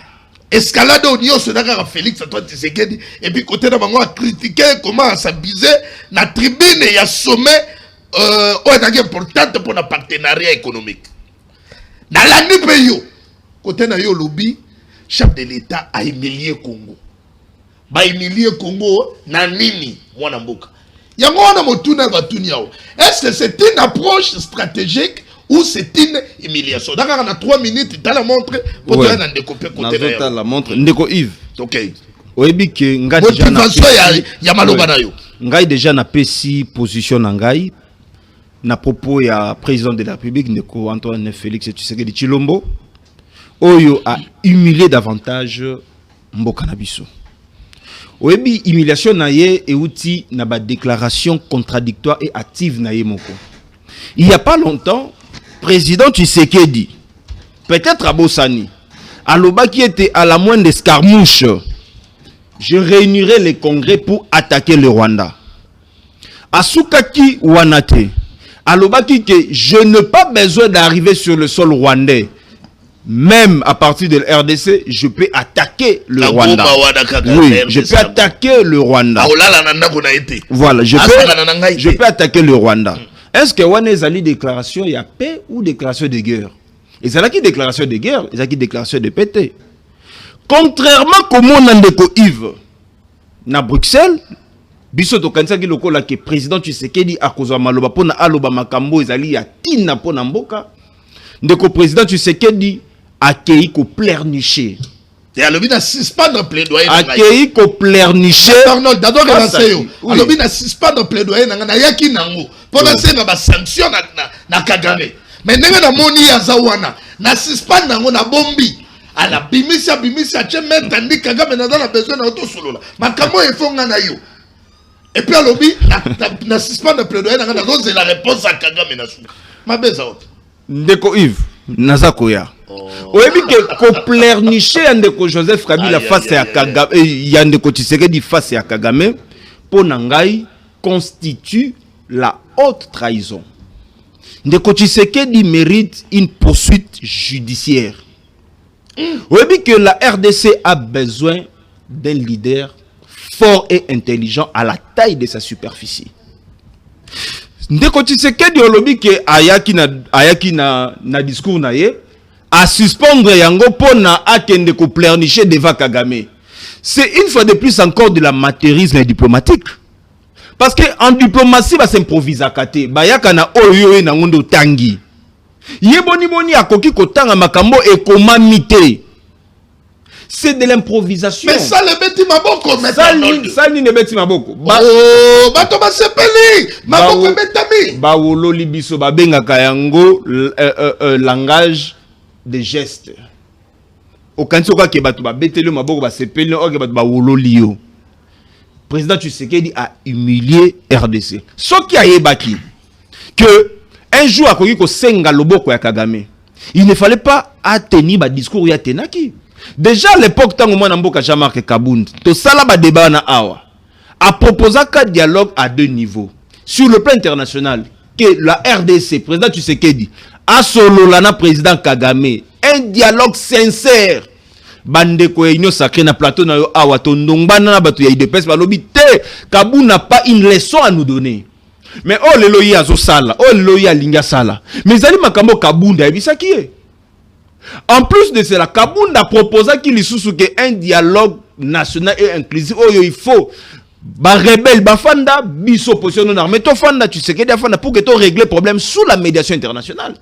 escalade au niveau sedaka Félix Antoine Tshisekedi et puis côté na bango a critiquer comment s'abuser na tribune ya sommet est importante pour le partenariat économique. Dans l'année payo côté na yo lobby chef de l'État a humilié Congo. Ba humilié Congo na nini mwana mboka. Yango wana motuna batuni yao. Est-ce que c'est une approche stratégique ou c'est une humiliation? D'accord, on a 3 minutes, tu as la montre pour te faire découper côté là. La montre ndeko Yves. OK. Oyebi ke nga déjà na ya maloba na yo. Ngai déjà na pesi position na ngai na propos ya président de la République ndeko Antoine Félix Tshisekedi Tshilombo. Oyo a humilié davantage Mboka Nabiso. Oyebi humiliation na ye et outi na ba déclaration contradictoire et active na ye moko. Il y a pas longtemps, président Tshisekedi, peut-être à Bossani, Aloba qui était à la moindre escarmouche, je réunirai les congrès pour attaquer le Rwanda. Asukaki Wanate, Aloba qui que je n'ai pas besoin d'arriver sur le sol rwandais. Même à partir de l'RDC, je peux attaquer le Rwanda. Oui, je peux attaquer le Rwanda. Voilà, je peux attaquer le Rwanda. Est-ce que on a une déclaration de paix ou déclaration de guerre? Et c'est là qui déclaration de guerre, et c'est là qui déclaration de paix. Contrairement à comment on a Yves na Bruxelles, biso to kanisa ki lokola ke président Tshisekedi akozwa maloba pona aloba makambo ezali ya tina pona mboka. Ndeko président Tshisekedi accueilli ko pleurnicher. Et alobi na suspendre plaidoyer. Accueilli ko pleurnicher. Pardon, d'abord na sayo. Alobi na suspendre plaidoyer na yaki nango. Pona senga ba sanction na Kagame. Mais ndenge na moni ya zawana na suspendre nango na bombi. Ala bimisa cheme tandi Kagame na dans besoin na auto solo. Makambo efonga na yo. Et puis alobi na suspendre plaidoyer na c'est la réponse à Kagame na sou. Ma beza autre. Ndeko Yves Nazakoya. Oyebi ke ko pleurnicher ndeko Joseph Kabila face à Kagame ya ndeko Tshisekedi face à Kagame pona ngai constitue la haute trahison. Ndeko Tshisekedi mérite une poursuite judiciaire. Oyebi que la RDC a besoin d'un leader fort et intelligent à la taille de sa superficie. Ndeko Tshisekedi olobi ke ayaki na discours na ye a suspendre yango pona akende ko pleurnicher devant Kagame. C'est une fois de plus encore de l'amateurisme diplomatique. Parce que en diplomatie va s'improviser kate bayaka na oyo na ngondo tangi. Yeboni akoki kotanga makambo e komamite. C'est de l'improvisation. Mais ça le beti maboko ça ni ne beti maboko. Bato basepeli maboko betami. Ba wololi biso ba bengaka yango langage de gestes. Okanso ka ke bato ba beteli maboko ba sepeli o ke bato ba wololi yo. Président Tshisekedi a humilié RDC. Ce qui a yebaki que un jour akoki ko senga loboko ya Kagame. Il ne fallait pas tenir ba discours ya tenaki. Déjà à l'époque, tant que moi Namboka Jean-Marc Kabound, tout ça là, débat na awa, a proposé un dialogue à 2 niveaux. Sur le plan international, que la RDC, président Tshisekedi, a solo lana président Kagame, un dialogue sincère. Bande ko union sacré na plateau na yo awa to ndongba na bato ya IDPS balobi te Kabound n'a pas une leçon à nous donner. Mais oh lelo yi azo sala, oh lelo yi alinga sala. Mais ali makambo Kabound a ebisa ki e. En plus de cela, Kabound a proposé qu'il y ait un dialogue national et inclusif. Oh, il faut ba rebelle ba fanda biso position non armée to fanda tu sais que des fanda pour que to régler problème sous la médiation internationale.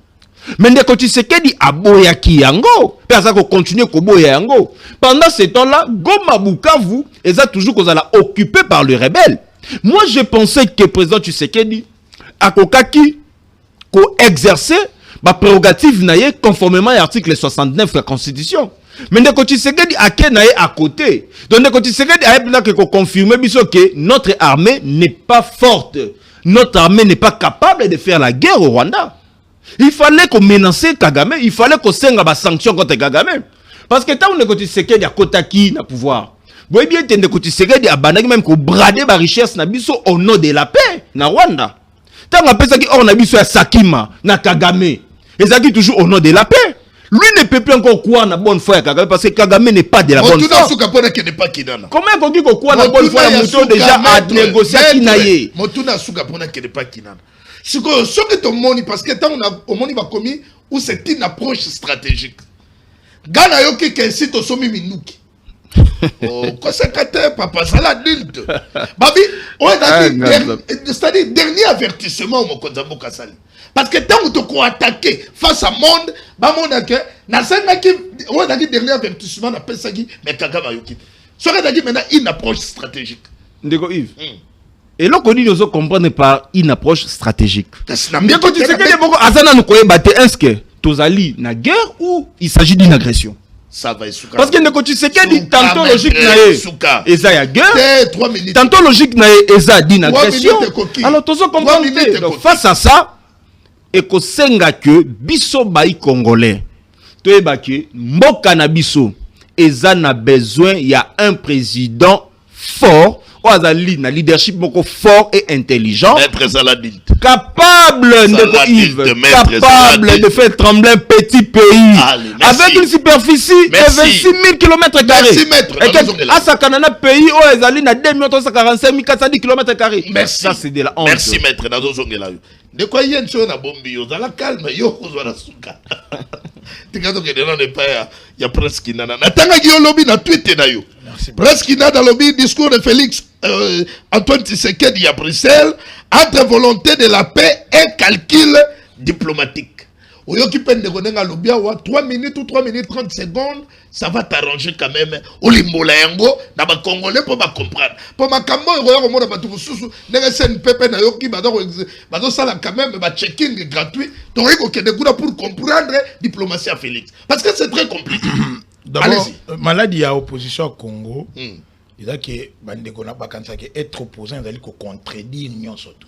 Mais quand tu sais que dit aboya ki yango, personne ko continuer ko boya yango. Pendant ce temps-là, Goma Bukavu est toujours occupé par les rebelles. Moi je pensais que le président Tshisekedi a kokaki ko exercer ma prérogative naie conformément à l'article 69 de la Constitution. Mais quand tu sais que à côté, donc quand tu sais que confirmer que notre armée n'est pas forte, notre armée n'est pas capable de faire la guerre au Rwanda. Il fallait qu'on menace Kagame, il fallait qu'on s'engage des sanctions contre Kagame. Parce que tant que tu sais qu'il y a Kotaki na pouvoir. Vous bien que tu sais qu'il y a même qu'on brader la richesse na biso au nom de la paix na Rwanda. Tant qu'on ça qui on a biso à Sakima na Kagame. Et ça dit toujours au nom de la paix. Lui ne peut plus encore croire na bonne foi à Kagame parce que Kagame n'est pas de la bonne foi. Comment on dit qu'on croit na bonne foi à Mouton déjà à négocier Kinaye? Motuna suka pona que n'est pas Kinana. Ce que ton moni parce que tant on a au moni va commis où c'est une approche stratégique. Gana yoki kensi to somi minuki. Oh, conséquenteur papa ça l'adulte. Babi, on a dit c'est-à-dire dernier avertissement au Mokonzambo Kasali. Parce que tant que tu as attaqué face à monde, bah mon accueil, n'a on a dit dernier avertissement n'a pas ça qui mais Kagame yoki. Ça a dit maintenant une approche stratégique. Ndeko Yves. Et là qu'on dit nous comprendre par une approche stratégique. Mais quand tu sais que les boko azana nous koye battre est-ce que tozali na guerre ou il s'agit d'une agression? Ça va parce que quand tu sais que dit tantôt logique na eza ya guerre, tantôt logique na eza d'une agression. Alors tozo comprendre face à ça et ko senga que biso baï congolais to ebaki mboka na biso eza na besoin il y a un président fort Oazali na leadership moko fort et intelligent, capable de faire trembler un petit pays avec une superficie de 26 000 km². À Sakanana pays Oazali na 2 410 km². Merci. Ça c'est de la honte. Merci maître. De quoi il y a une chose à bombi, dans la calme, yo la souka. Tikado que non n'est pas il y a presque nana. Natanga yo lobby na Twitter na yo. Presque nana dans lobby discours de Félix Antoine Tshisekedi à Bruxelles entre volonté de la paix et calcul diplomatique. Oyo qui peine de gonenga lobby wa 3 minutes ou 3 minutes 30 secondes, ça va t'arranger quand même. Olimbola yango na ba congolais pour ba comprendre. Pour ma kambo royo mo na ba tususu nega sen pepe na yo ki ba do sala quand même ba checking gratuit. Donc il faut que de pour comprendre diplomatie à Félix parce que c'est très compliqué. D'abord maladie à opposition au Congo. Il a que bande ko na ba kansa que être opposant il ko contredire union surtout.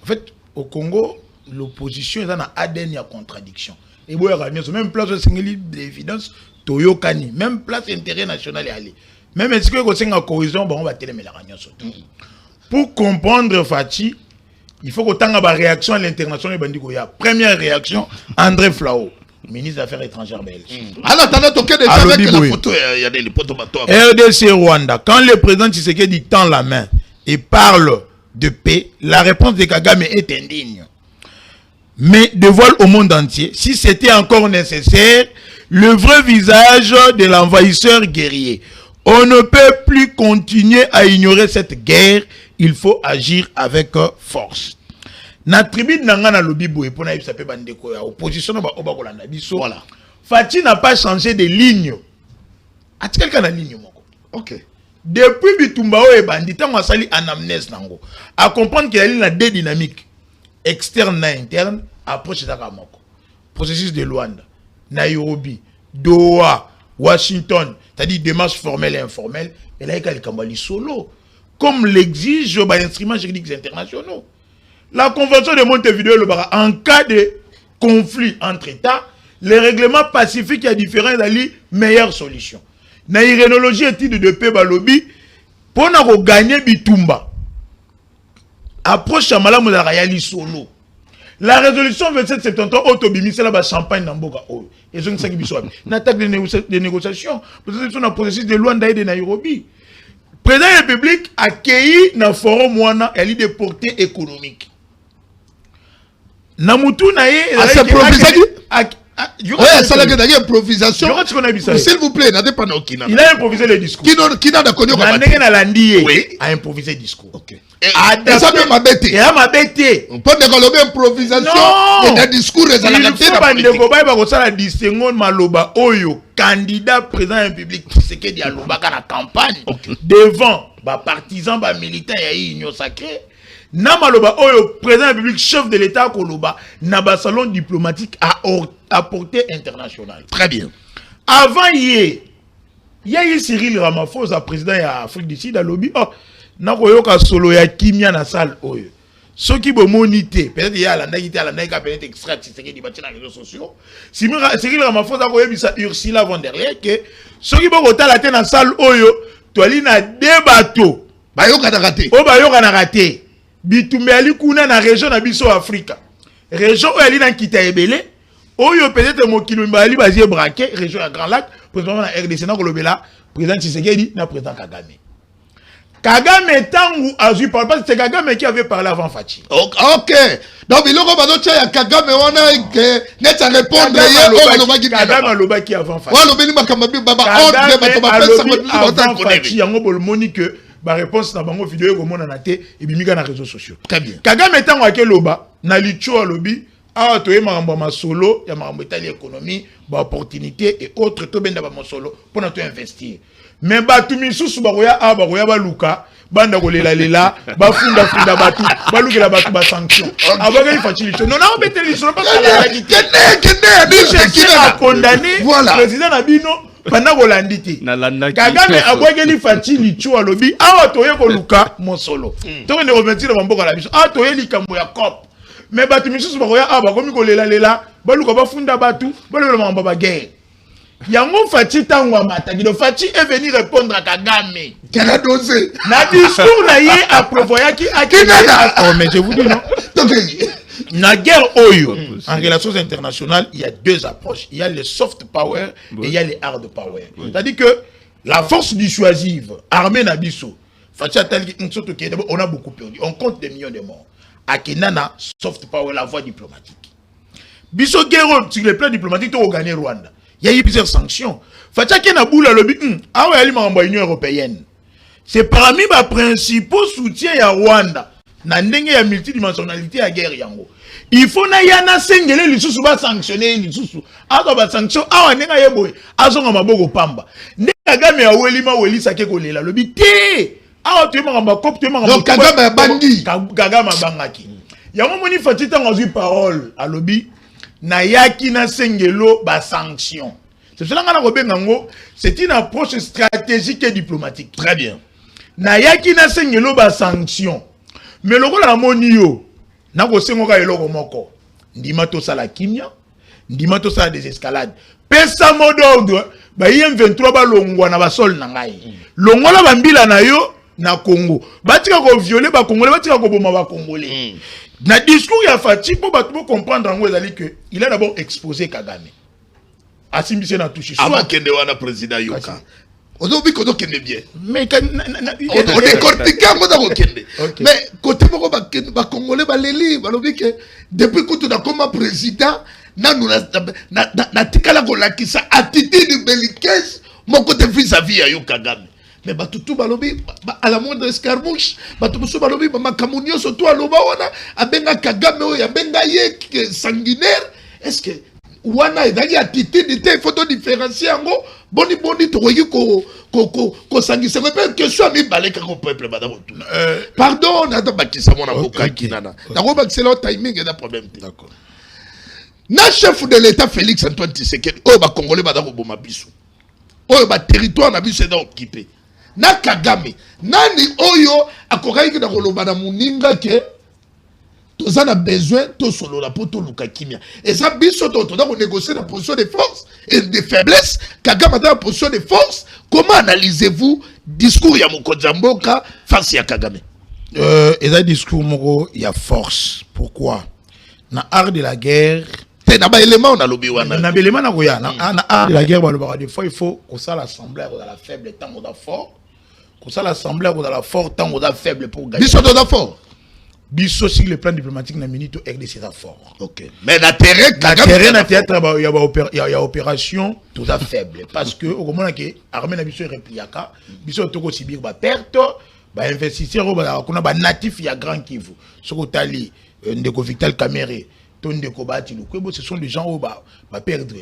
En fait au Congo l'opposition est dans ADN à contradiction. Et bon, même place de single d'évidence, Toyokani, même place intérêt national est allé. Même est-ce que c'est une cohésion, bon, on va téléméler la réunion surtout. Pour comprendre Fati, il faut qu'on ait une réaction à l'international. Première réaction, André Flao, ministre des Affaires étrangères belge. Alors, tu as toqué déjà avec la photo, il y a des potes RDC Rwanda, quand le président Tshisekedi tend la main et parle de paix, la réponse de Kagame est indigne. Mais dévoile au monde entier, si c'était encore nécessaire, le vrai visage de l'envahisseur guerrier. On ne peut plus continuer à ignorer cette guerre, il faut agir avec force. Na tribune nangana lobi boye pona yisape bandeko ya opposition ba obakolanda biso. Voilà. Fati n'a pas changé de ligne. A-t-il quelqu'un na ligne moko? OK. Depuis Bitumba o e bandita mo sali anamnèse nango. À comprendre qu'il y a une deux dynamiques. Externe et interne, approche de Moko. Processus de Luanda, Nairobi, Doha, Washington, c'est-à-dire démarche formelle et informelle, et là, il y a Kambali solo, comme l'exige les instruments juridiques internationaux. La Convention de Montevideo, en cas de conflit entre États, les règlements pacifiques y a différents dali meilleure solution na irénologie étude de paix balobi pour na ko gagner bitumba approche ya malamu la yali solo. La résolution 2773 autobimisi la ba champagne na mboka oyo ezo ngisaki biso abi na table de négociation peut-être sur un processus de loi ndaide de Nairobi. Président de la République a accueilli dans le forum wana elle de portée économique. Namutu na ye c'est provisé. Oui, ça a improvisation. S'il vous plaît, n'avez pas il a improvisé le discours. Qui n'a d'accord oui, a improvisé le discours. Ok. Et ça même m'a bêté. Et m'a bêté. On peut développer improvisation et un discours. Il faut pas de distinguer maloba oyo candidat président de la République c'est que dialoba dans la campagne devant ba partisans ba militants et union sacrée. Na maloba oyo président de la République chef de l'État koloba na ba salon diplomatique à portée internationale. Très bien. Avant hier, il y a eu Cyril Ramaphosa président de l'Afrique du Sud à lobby. Oh, na koyoka solo ya kimia na salle oyo. Ceux qui vont moniter, peut-être il y a la naïka peut-être extrait c'est qui dit dans les réseaux sociaux. Cyril Ramaphosa koyebisa Ursula von der Leyen que ceux qui vont voter la tête dans salle oyo, toali na débato. Bayoka na raté. Oh bayoka na raté. Bitumbe ali kuna na région na biso Afrika. Région oyo ali na kita ebele. Oyo peut-être mokilo mbali bazie braqué région à Grand Lac, président na RDC na kolobela, président Tshisekedi na président Kagame. Kagame tangu azu parle pas c'est Kagame qui avait parlé avant Fachi. OK. Donc il aura pas d'autre ya Kagame wana que net à répondre hier Kagame loba qui avant Fachi. Wa lobeli makambi baba on débat ba pesa ba Fachi yango bolmoni que ba réponse na bango vidéo ko mona na té et bimika na réseaux sociaux. Très bien. Kagame tangu akeloba na licho alobi ah toye makambo ma solo ya makambo etali économie ba opportunité et autres to benda ba solo pour na to investir. Mais batu misusu bakoya ba luka banda kolela lela ba funda batu ba lukela batu ba sanction abaka il facilite non na obeteli solo pas la kende a condamné président Nabino pendant kolanditi Kagame abwakeli facilite cho alobi awa toye ko luka mosolo to ne remettre ba mboka la biso toye likambo ya cop mais batu misusu bakoya bakomi kolela lela ba luka ba funda batu ba lukela mamba ba guerre. Yango Fachi tangwa mataki. Donc Fachi est venu répondre à Kagame. Quel a dosé? Na discours na ye a provoqué qui a oh mais je vous dis non. Donc na guerre oyo en relations internationales, il y a deux approches. Il y a le soft power et il y a le hard power. C'est-à-dire que la force dissuasive armée nabiso. Fachi a tel on a beaucoup perdu. On compte des millions de morts. Akenana soft power la voie diplomatique. Biso guerre sur le plan diplomatique to gagner Rwanda. Il y a eu plusieurs sanctions. Facha qui n'a boula lobby, ah ouais, l'Union européenne. C'est parmi les principaux soutiens à Rwanda. Nandenge ya multidimensionnalité à guerre yango. Il faut na yana sengele lisusu ba sanctionner lisusu. Aka ba sanction awa nenga yeboy. Azonga maboko pamba. Nenga game ya welima welisa ke kolela lobby te. Awa tu manga kop tu manga. Donc Kagame bandi. Kagame bangaki. Yango moni fatita ngazu parole à lobby. Na yaki na sengelo ba sanction. C'est cela ngana ko bengango, c'est une approche stratégique et diplomatique. Très bien. Na yaki na sengelo ba sanction. Mais loko la monio na ko sengo ka eloko moko. Ndima to sala kimia, ndima to sala des escalades. Pesa mot d'ordre ba M23 ba longwa na ba sol na ngai. Longola ba mbila na yo na Congo. Batika ko violer ba Congolais, batika ko boma ba Congolais. Na discours ya Fachi pour comprendre en gros que il a d'abord exposé Kagame. Asimbise na touché. Avant kende wana président Yoka. Ozobi kodo kende bien. Mais on décortique ngo da kende. Mais côté moko ba Congolais ba leli balobi que depuis que tu as comme président na tikala ko lakisa attitude belliqueuse mon côté vis-à-vis ya Kagame. Mais batutu balobi à la moindre escarmouche batutu balobi makamunio surtout aloba wana abenga Kagame oyo abenga ye sanguinaire. Est-ce que wana ezali attitude il faut différencier ngo boni to ko sangisa mais question mi baleka ko peuple madame tout pardon nata bakisa mona bokaki nana nako bakisa le timing et da problème. D'accord. Na chef de l'état Félix Antoine Tshisekedi oyo ba congolais badako boma biso oyo ba territoire na biso eda occupé na Kagame nani oyo akokai na koloba na muninga ke Tous on a besoin de solo la poto luka kimia. Et ça biso to on négocier la position de force et de faiblesse. Kagame dans la position de force. Comment analysez-vous discours ya Mokonzi Mboka face à Kagame? Et ça discours moko il y a force. Pourquoi? Na art de la guerre. C'est na ba élément on a lobby wana. Na élément na goya na art de la guerre des fois il faut que ça l'assemblée dans la faible temps on a fort. Que ça l'assemblée dans la fort temps on a faible pour gagner. Biso to fort. Biso sur le plan diplomatique na minute RDC ça fort. OK. Mais na terrain na théâtre il y a opération tout à faible parce que au moment que armée na biso repliaka biso to ko subir ba perte ba investisseur ba kuna ba natif ya Grand Kivu. Soko tali ndeko Vital Kamerhe to ndeko Bati Lukwebo ce sont des gens où ba perdre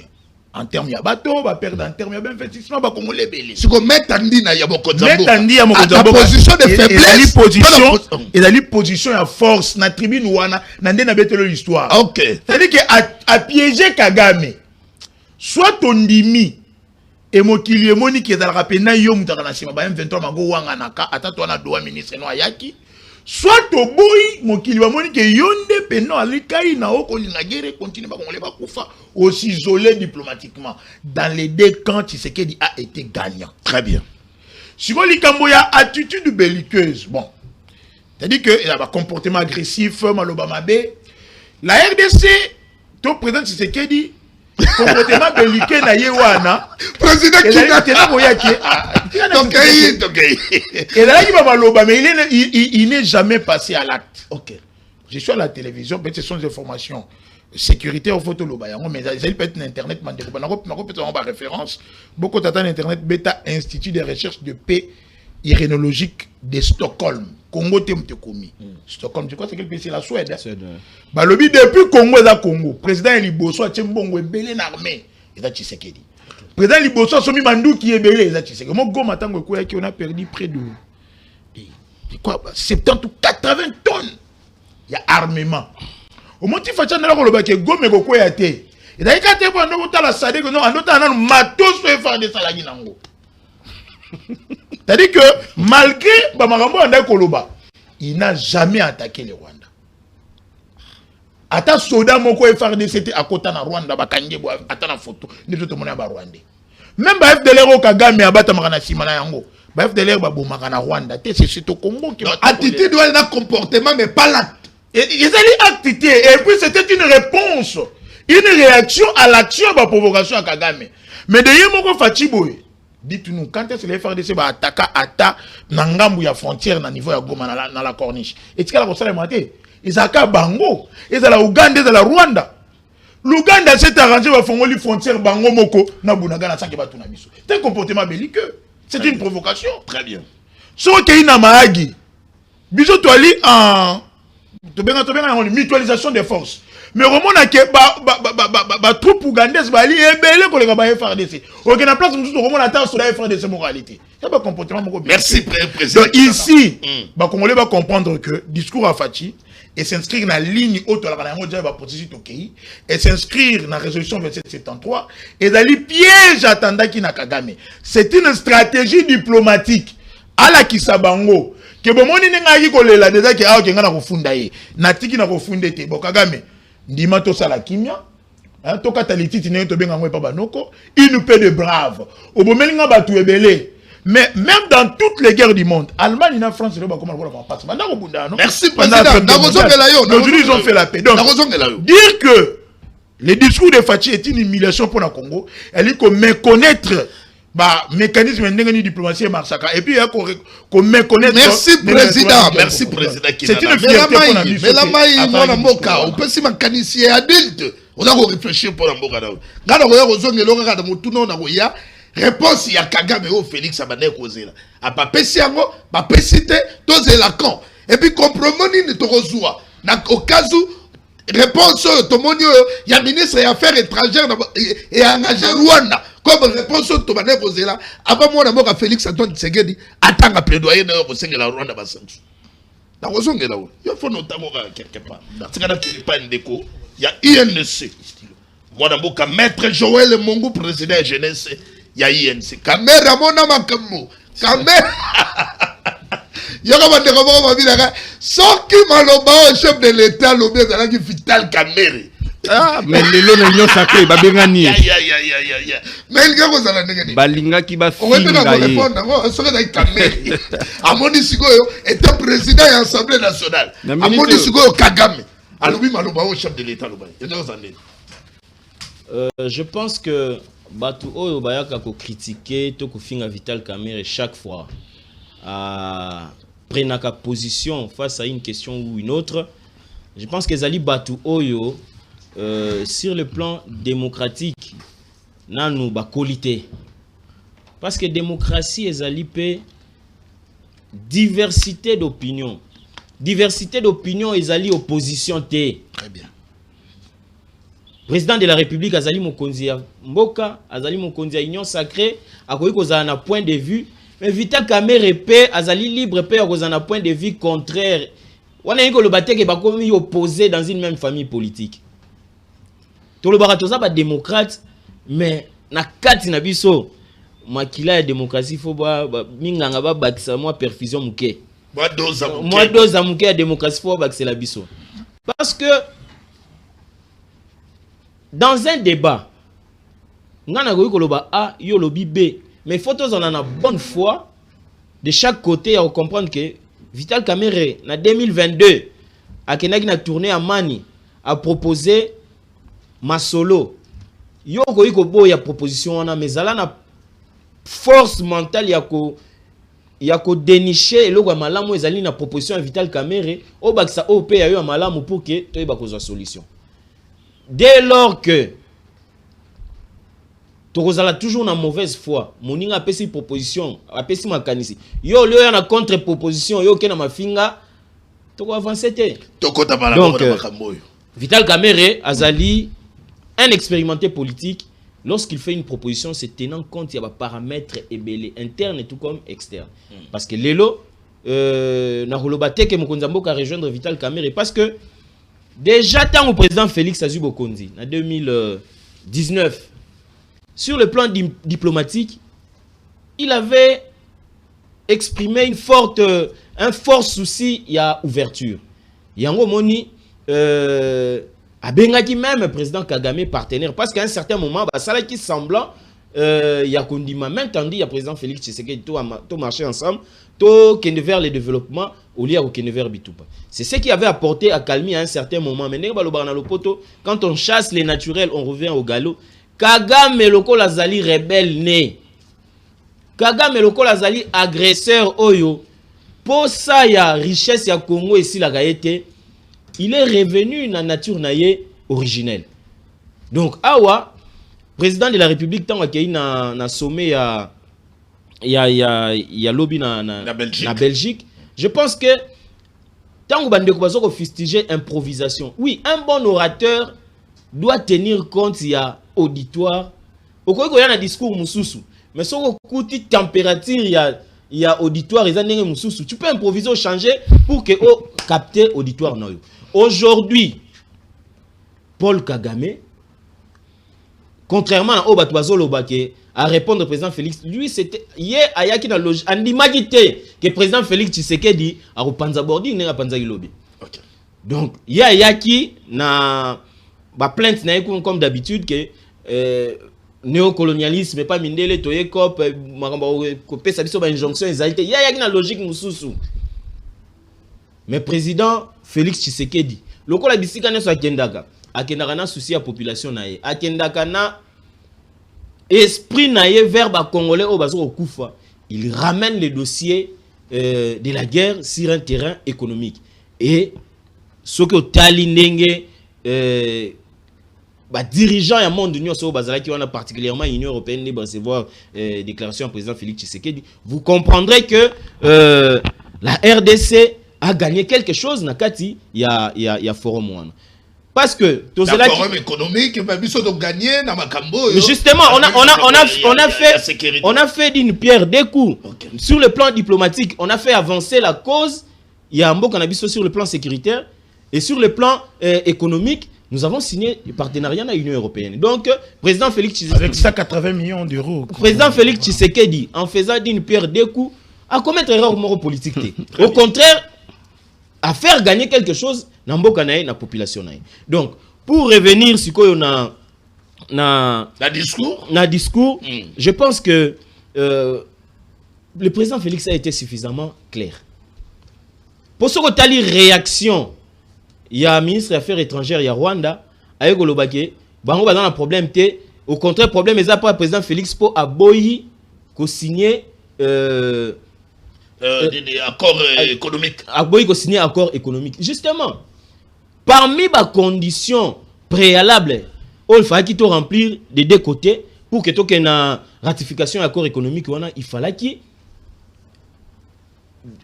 en termes ya bateau va perdre en termes ya investissement ba congolais belé. Si ko metandi na ya Mokonzi Mboka. Metandi ya Mokonzi Mboka. Position de faiblesse. Et la position ya force na tribune wana na ndena betelo l'histoire. OK. C'est-à-dire que à piéger Kagame soit tondimi et mokili emoni ki ezalaka pena yo mutaka na sima ba M23 mango wanga naka atatu wana doa ministre no ayaki. Soit au bout, mon qui va monique yonde peno alikai na oko na guerre continue ba congolais ba kufa aussi isolé diplomatiquement. Dans les deux camps, Tshisekedi a été gagnant. Très bien. Si vous likambo ya attitude belliqueuse, bon, c'est-à-dire que il a un comportement agressif, maloba mabe. La RDC, ton président Tshisekedi, comportement belliqueux na yewana. Président Kinatena boyaki. OK. Et là, mais il n'est jamais passé à l'acte. Ok. Je suis à la télévision, ce sont des informations sécuritaires, photo, mais il peut être Internet, référence. Beaucoup d'attentes Internet, Beta Institut de recherche de paix irénologique de Stockholm. Congo Temtekomi. Stockholm, je crois que c'est quel pays? C'est la Suède. Balobi, depuis Congo, c'est Congo. Président Liboso a Tchembongo, belé l'armée. Et là, Tshisekedi. Président Liboso a Somi Mandou qui est belé. Et là, Tshisekedi. Moi, on a perdu près de 70 ou 80 tonnes. Il y a armement. Au motif que tu as dit que Gome Goko a été. Et d'ailleurs, quand tu as dit que tu as dit que tu as dit matos pour faire des salariés. C'est-à-dire que malgré Bamarambo Anda Koloba, il n'a jamais attaqué le Rwanda. Ata soda moko FARDC était à côté na Rwanda bakanje bo ata na photo ni tout monde ba Rwanda. Même ba FDLR au Kagame abata makana simana yango. Ba FDLR ba bomaka na Rwanda, c'est au Congo qui va attitude doit un comportement mais pas l'acte. Ils allaient actité et puis c'était une réponse, une réaction à l'action de la provocation à Kagame. Mais de moko Fachiboy. Dites-nous, quand est-ce que les FARDC va attaquer Ata, Nangambu ya frontière na niveau ya Goma na la corniche? Et tu sais la maté, ils attaquent Bango, ils à la Ouganda, ils à la Rwanda. L'Ouganda s'est arrangé va faire les frontières Bango Moko na Bunaga na Sanke Batuna Biso. C'est un comportement belliqueux. C'est une provocation. Très bien. So que ina maagi. Biso to ali en une mutualisation des forces. Mais au moment où troupes ougandaises bali ebele ko le ba FARDC. OK na place nous au moment attend sur la FARDC moralité. C'est pas comportement moko. Merci président. Donc ici, ba congolais va comprendre que discours à Fachi et s'inscrire dans la ligne haute la rango déjà va protéger tout pays et s'inscrire dans la résolution 2773 et d'aller piège attendaki na Kagame. C'est une stratégie diplomatique à la Kisabango. Que bon moni ninga yi kolela déjà que a okengana ko funda ye. Natiki na ko funde te. Bo Kagame ndima to sala kimia. Hein to katalititi ne to benga ngwe pa banoko, une paix de braves. Obomelinga batu ebele. Mais même dans toutes les guerres du monde, Allemagne et France, merci président. Aujourd'hui, ils ont fait la paix. Donc, dire que le discours de Fachi est une humiliation pour le Congo, elle dit qu'on méconnaître le mécanisme de diplomatie et Marsaka. Et puis, il y a qu'on méconnaître. Merci président. Merci président. C'est une fierté pour la vie. Mais la maille, on moka. On peut s'y mécanicier adulte. On a réfléchir pour la moka. Quand on a besoin de l'organe de Moutuno, on a réponse ya Kagame au Félix Abane kozela a pas pesi yango ba pesite tozela quand et puis compromis ni to rozwa na okazu réponse to monio ya ministre des affaires étrangères et engagé Rwanda comme réponse to bane kozela aba mona moka Félix Antoine Tshisekedi atanga plaidoyer na kosengela Rwanda basantu na kozongela wo yo faut notamment quelque part tikana pas ndeko ya INC mwana mboka maître Joël Mongo président jeunesse ya INC. Kamera mona makambo. Kamera. Yaka bandeko moko babinaka soki maloba au chef de l'état lobi ezalaki Vital Kamerhe. Ah, mais lelo na union sacrée babengani. Ya. Mais il gako zala ndenge ni. Balingaki ba On va finga te ye. répondre ngo soki na Kamerhe. Amoni sikoyo était président de l'Assemblée nationale. Amoni sikoyo Kagame. Alobi maloba au chef de l'état lobi. Je pense que Batu Oyo Bayaka ko critiquer to ko finga Vital Kamerhe chaque fois prennent sa position face à une question ou une autre. Je pense que Zali Batu Oyo sur le plan démocratique nanu ba qualité parce que démocratie ezali pe diversité d'opinion ezali opposition té. Très bien. Président de la République azali mokonzi ya mboka azali mokonzi ya union sacrée akoki kozala na point de vue mais Vital Kamerhe pe azali libre pe akozala na point de vue contraire wana yiko lo bateke bakomi opposé dans une même famille politique to lo baratoza ba démocrate mais na kati na biso makila ya démocratie fo ba minganga ba bakisa moi perfusion muke moi doza muke ya démocratie fo bakisa la biso parce que dans un débat, on a A, yo lobi B, mais photos on en a bonne foi de chaque côté à comprendre que Vital Kamerhe en 2022 a Kenagi na tourné à Mani a proposé Masolo. Yo ko bo ya proposition on a mais ala na force mentale ya ko dénicher eloko ya malamu ezali na proposition à Vital Kamerhe o bakisa o pe ya yo malamu pour que to ba kozwa solution. Dès lors que tu as toujours une mauvaise foi, moninga apesi une proposition, apesi makanisi. Yo le na contre proposition, yo ke na mafinga, tu vas avancer. Donc Vital Kamerhe azali un expérimenté politique lorsqu'il fait une proposition, c'est tenant compte il y a des paramètres ébélés internes tout comme externes. Parce que lelo na holobate ke mokonzi mboka rejoindre Vital Kamerhe parce que déjà, tant au président Félix Azubokonzi, en 2019, sur le plan diplomatique, il avait exprimé un fort souci, il y a ouverture. Yango Moni, Abengaki même, président Kagame, partenaire, parce qu'à un certain moment, ça là qui semblant, il y a Kondima, même tandis, il y a président Félix Tshisekedi, tout marché ensemble, tout qui vers le développement, au lieu de vers Bitoupa. C'est ce qui avait apporté à calmer à un certain moment. Mais quand on chasse les naturels, on revient au galop. Kagame loko lazali rebelle né. Kagame loko lazali agresseur oyo. Pour ça, il y a richesse ya Congo ici la gaïté. Il est revenu dans la nature naïe originelle. Donc, awa, président de la République, tant qu'il y a un sommet, il y a lobby na Belgique. Je pense que tant que vous fustiger improvisation, oui, un bon orateur doit tenir compte il y a auditoire. Au cas où il y a un discours mususu, mais si vous écoutez température il y a auditoire, tu peux improviser ou changer pour que vous capter auditoire. Aujourd'hui, Paul Kagame, contrairement à Obatouazo Lobake, à répondre au président Félix, lui c'était hier ayaki na logique andimagité que président Félix Tshisekedi a repanza bordi na panza ilobi. OK. Donc hier ayaki na ba plainte na comme d'habitude que néocolonialisme pas mindele toye cop makamba ko pesa biso ba injonction ezalité hier ayaki na logique mususu. Mais président Félix Tshisekedi lokola bisika neso akendaka na souci à population nae akendaka na esprit naïe vers les Congolais au bazo Koufa. Il ramène les dossiers de la guerre sur un terrain économique. Et ce que Talinenge dirigeant du monde de l'Union qui a particulièrement l'Union européenne de recevoir déclaration du président Félix Tshisekedi, vous comprendrez que la RDC a gagné quelque chose dans Kati, il y a forum one. Parce que le forum économique, mais justement, on a fait d'une pierre deux coups. Okay. Sur le plan diplomatique, on a fait avancer la cause. Il y a un beau cannabis sur le plan sécuritaire et sur le plan économique. Nous avons signé un partenariat avec l'Union européenne. Donc, président Félix Tshisekedi, avec 180 millions d'euros. Président Félix Tshisekedi, en faisant d'une pierre deux coups, à commettre erreur moro politique. Au contraire, à faire gagner quelque chose dans la population. Donc, pour revenir sur quoi on a discours, je pense que le président Félix a été suffisamment clair. Pour ce que tu as les réactions, il y a un ministre des Affaires étrangères, il y a Rwanda, avec Olobake, dans un problème, au contraire, problème, ils n'ont pas le président Félix pour aboyer, qu'on signe accord économique. Aboyer, qu'on signe accord économique. Justement, parmi les conditions préalables, il fallait qu'il remplir des deux côtés pour que tu aies une ratification de l'accord économique. Il fallait qu'il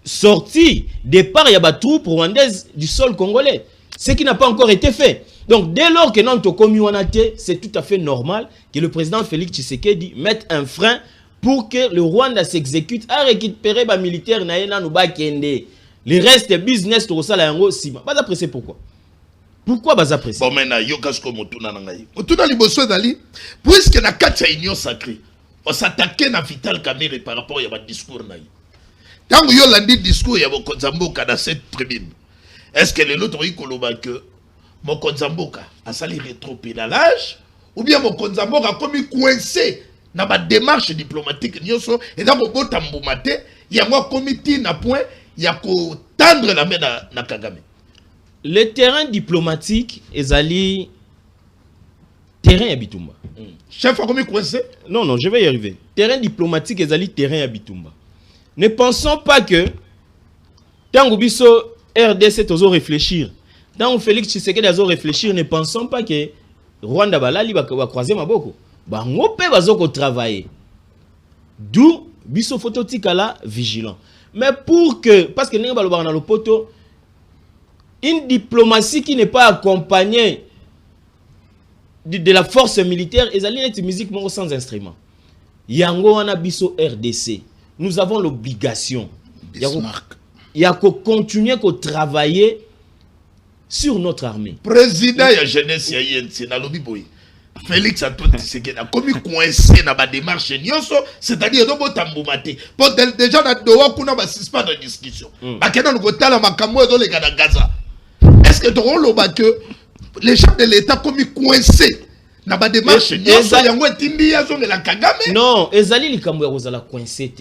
sorti, départ, il y a des troupes rwandaises du sol congolais. Ce qui n'a pas encore été fait. Donc, dès lors que notre communauté, c'est tout à fait normal que le président Félix Tshisekedi mette un frein pour que le Rwanda s'exécute à récupérer les militaires. Le reste business, tout ça, là, pas apprécié pourquoi. Pourquoi pas apprécié? Bon, maintenant, Yokasko Motuna Nangaï. Motuna Liboso Dali, puisque la carte est union sacrée, on s'attaquait à Vital Kamerhe par rapport à votre discours. Quand vous avez dit discours, il y a mon Konzamboka dans cette tribune. Est-ce que l'autre dit que mon Konzamboka a sali rétropédalage ou bien mon Konzamboka a commis coincé dans ma démarche diplomatique et dans mon botamboumate, il y a un comité na point, il y a qu'au tendre la main na Kagame. Le terrain diplomatique est allé terrain à Bitumba. Chef a commis coincé? Non, je vais y arriver. Terrain diplomatique est allé terrain à Bitumba. Ne pensons pas que tant que biso RDC tozo réfléchir, tant que Félix Tshisekedi tozo réfléchir, ne pensons pas que Rwanda balali va croiser maboko. Ba ngope bazoko travailler. D'où biso phototikala vigilant. Mais pour que parce que nenga baloba na lopoto, une diplomatie qui n'est pas accompagnée de la force militaire, et allez être musique sans instrument. Yango wana biso RDC. Nous avons l'obligation. Il y a qu'à continuer à travailler sur notre armée. Président de la jeunesse, Félix Antoine Tshisekedi a commis coincé dans la démarche, c'est-à-dire que déjà, nous avons suspendre la discussion. Est-ce que les chefs de l'État ont commis coincé dans la démarche? Non, Ezali likambo ya kozala coincé.